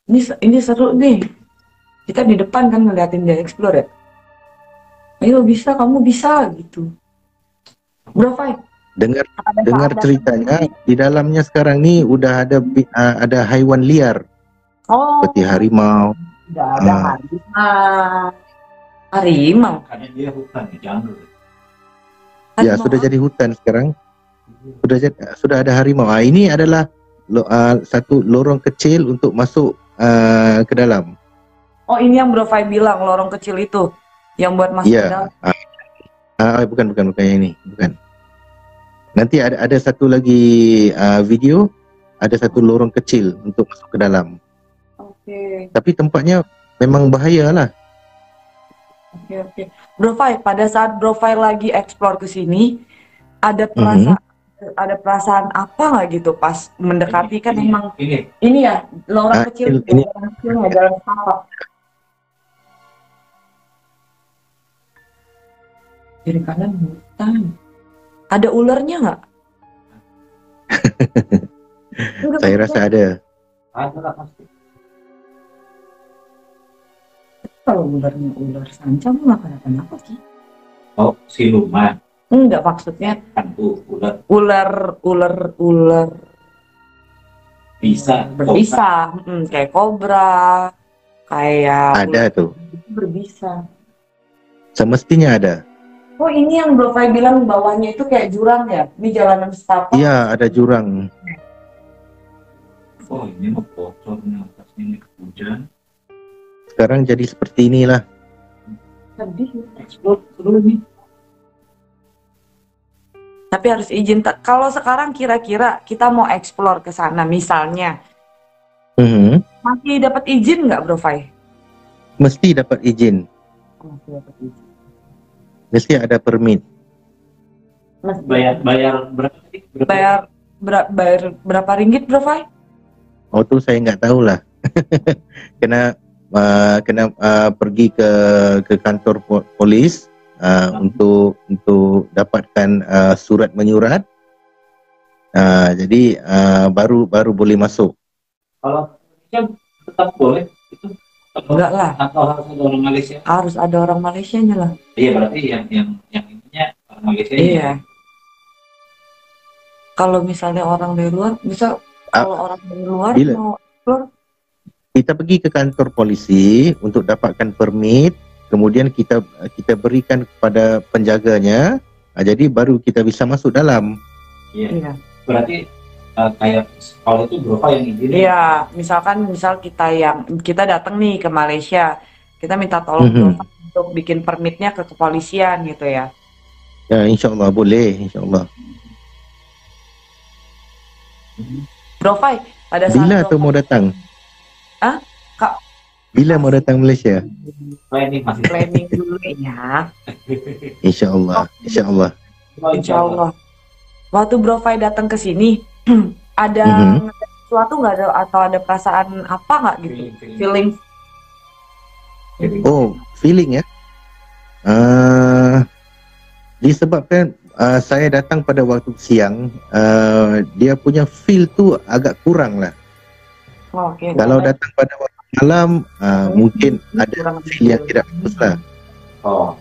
Ini seru nih. Kita di depan kan ngeliatin dia explore ya. Ayo bisa, kamu bisa gitu. Bro Fai, dengar Pada dengar saat ceritanya di dalamnya sekarang nih udah ada haiwan liar oh, seperti harimau. udah ada harimau. Harimau. Karena dia hutan di jungle. Ya Harimau sudah apa? jadi hutan sekarang. Sudah ada harimau. Ini adalah satu lorong kecil untuk masuk ke dalam. Oh, ini yang Bro Fai bilang lorong kecil itu yang buat masuk ke Iya. dalam. Bukan yang ini, bukan. Nanti ada satu lagi video, ada satu lorong kecil untuk masuk ke dalam. Oke. Tapi tempatnya memang bahaya lah. Oke. Bro Fai, pada saat Bro Fai lagi explore ke sini, ada perasaan apa nggak gitu pas mendekati kan emang ini ya lorong kecil ini ya, jalan setapak. Kiri kanan hutan. Ada ularnya nggak? saya rasa ada. Ada lah pasti. Kalau ularnya ular sanca nggak kenapa sih? Oh, siluman. Enggak, maksudnya Hantu ular bisa berbisa, kayak kobra, kayak Ada tuh. berbisa. Semestinya ada. Oh, ini yang Bro Fai bilang bawahnya itu kayak jurang ya? Ini jalanan setapak. Iya, ada jurang. Oh, ini mau bocor nih atasnya nih hujan. Sekarang jadi seperti inilah. Sedih. Explore dulu nih. Tapi harus izin. Kalau sekarang kira-kira kita mau explore ke sana misalnya, masih dapat izin nggak Bro Fai? Mesti dapat izin. Masih dapat izin. Mesti ada permit. Bayar berapa tadi? Bayar berapa ringgit Bro Fai? Oh tuh saya nggak tahu lah. kena pergi ke kantor polis untuk dapatkan surat menyurat. Jadi baru boleh masuk. Kalau Indonesia tetap boleh itu? Enggak lah. Atau harus ada orang Malaysia? Harus ada orang Malaysianya lah. Iya, berarti yang intinya orang Malaysia. Iya. Kalau misalnya orang dari luar, kalau orang dari luar mau explore, kita pergi ke kantor polisi untuk dapatkan permit, kemudian kita berikan kepada penjaganya, jadi baru kita bisa masuk dalam. Iya. Berarti kayak kalau itu Bro Fai yang izin. Iya, misal kita datang nih ke Malaysia, kita minta tolong Bro Fai untuk bikin permitnya ke kepolisian gitu ya. Ya, insya-Allah boleh, insya-Allah. Bro Fai, pada saat bila tuh mau datang? Kak, bila mau datang Malaysia? Planning dulu ya. Insya-Allah. Insyaallah. Waktu Bro Fai datang ke sini, ada sesuatu nggak ada atau ada perasaan apa nggak gitu? Feeling. Oh, feeling ya. Disebabkan saya datang pada waktu siang, dia punya feel tu agak kurang lah. Okay, kalau datang pada waktu malam, mungkin ada feel yang tidak bagus lah. Oh.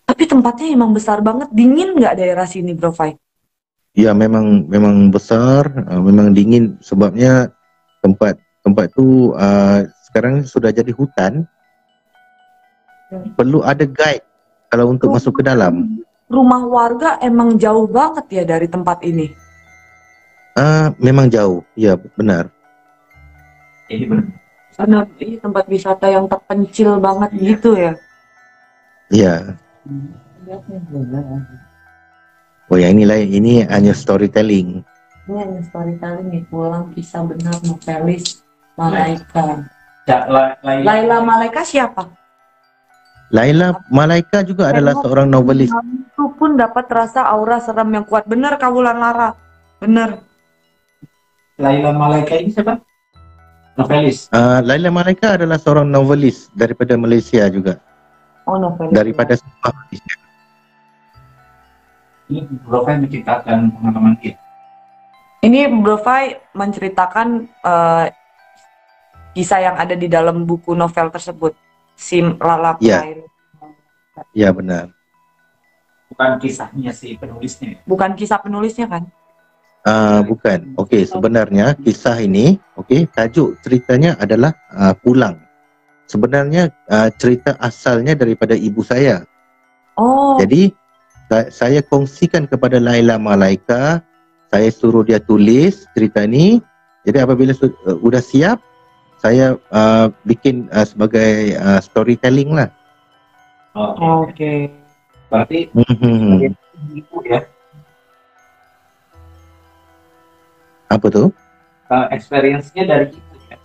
Tapi tempatnya emang besar banget, dingin nggak daerah sini Bro Fai? Ya memang besar, memang dingin sebabnya tempat tu sekarang sudah jadi hutan. Perlu ada guide kalau untuk masuk ke dalam. Rumah warga emang jauh banget ya dari tempat ini? Memang jauh, ya benar. Benar, ini tempat wisata yang terpencil banget gitu ya? Iya. Oh ya, ini hanya storytelling. Ini hanya storytelling nih, pulang kisah benar novelis Malaika. Laila Malaika siapa? Laila Malaika juga adalah seorang novelis. Itu pun dapat rasa aura seram yang kuat. Bener Kawulan Lara. Bener. Laila Malaika ini siapa? Novelis. Laila Malaika adalah seorang novelis daripada Malaysia juga. Oh, novelis. Daripada Sabah, Malaysia. Ini Bro Fai menceritakan pengalaman kita. Ini Bro Fai menceritakan kisah yang ada di dalam buku novel tersebut. Sim Lalap. Ya. Ya benar. Bukan kisahnya si penulisnya. Bukan kisah penulisnya kan? Bukan. Okey, sebenarnya kisah ini, tajuk ceritanya adalah Pulang. Sebenarnya cerita asalnya daripada ibu saya. Oh, Jadi saya kongsikan kepada Laila Malaika, saya suruh dia tulis cerita ni. Jadi apabila sudah siap, saya bikin sebagai storytelling lah. Oke. Berarti ibu ya. Apa tu? Experience-nya dari ibu ya.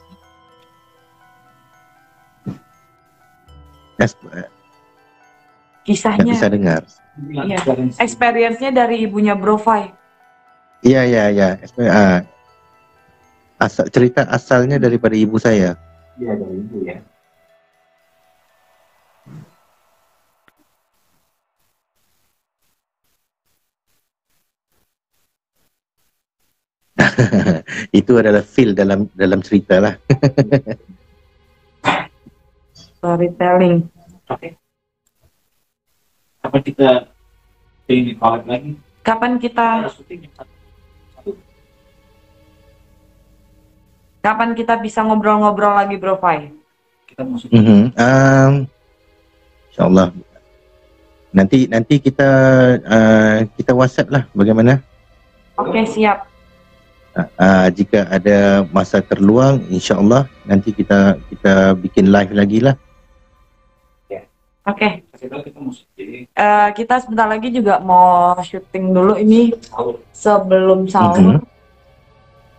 Tak kisahnya. bisa dengar. Iya. Experience-nya dari ibunya Bro Fai. Ya. Cerita asalnya daripada ibu saya. Iya, dari ibu ya. Itu adalah feel dalam cerita lah. Storytelling. Oke. Apa kita ini collab lagi? Kapan kita bisa ngobrol-ngobrol lagi Bro Fai? Kita mau syuting. InsyaAllah. Nanti kita WhatsApp lah bagaimana. Oke, siap. Jika ada masa terluang, insyaAllah nanti kita bikin live lagi lah. Oke. Kita mau syuting. Kita sebentar lagi juga mau syuting dulu ini sebelum sahur.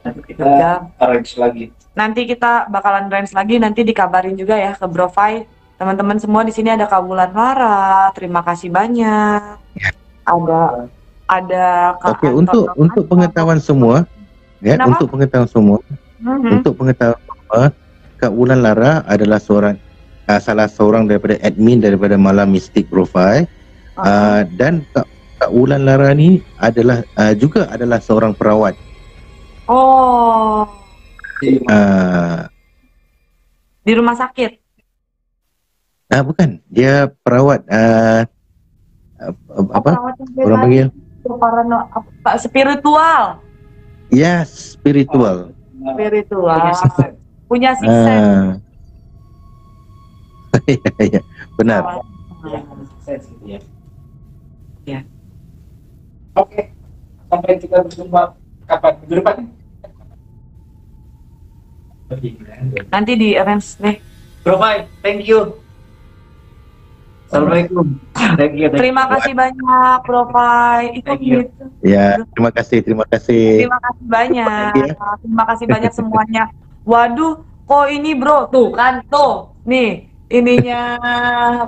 Nanti kita arrange lagi. Nanti kita bakalan range lagi, nanti dikabarin juga ya ke Bro Fai. Teman-teman semua di sini ada Kak Wulan Lara, terima kasih banyak. Ada Kak Oke, untuk pengetahuan semua, ya, Kenapa? untuk pengetahuan semua, Kak Wulan Lara adalah salah seorang daripada admin daripada Malam Mistik Profile, dan Kak Wulan Lara ni juga adalah seorang perawat. Oh, di rumah sakit. Bukan, dia perawat Perawat yang orang panggil? Spiritual. Yes, spiritual. Punya six sense. Ya, benar. Ya. Oke. Sampai kita berjumpa kapan? Minggu depan? Nanti di arrange deh. Bro Fai, thank you. Assalamualaikum. Thank you. Terima kasih banyak Bro Fai. Thank you. Ya, terima kasih. Terima kasih banyak. Terima kasih banyak semuanya. Waduh, kok ini Bro? Tuh kan, tuh. Nih, ininya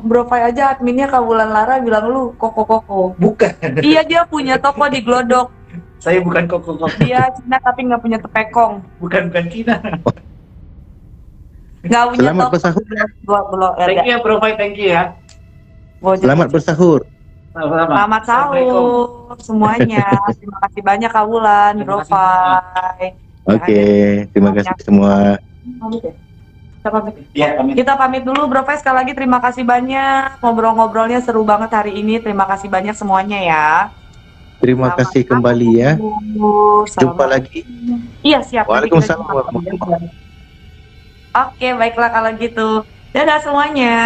Bro Fai aja adminnya Kak Wulan Lara bilang lu koko. Bukan. Iya, dia punya toko di Glodok. Saya bukan koko. Dia Cina tapi nggak punya tepekong. Bukan Cina. Nggak punya Selamat toko. bersahur. Thank you Bro Fai, thank you ya. Selamat bersahur. Selamat sahur semuanya. Terima kasih banyak Kak Wulan, Bro Fai. Oke, terima kasih semua. Kita pamit dulu Bro Fai, sekali lagi terima kasih banyak. Ngobrol-ngobrolnya seru banget hari ini. Terima kasih banyak semuanya ya. Terima kasih kembali ya. Jumpa lagi. Iya, siap. Waalaikumsalam warahmatullahi wabarakatuh. Oke, baiklah kalau gitu. Dadah semuanya.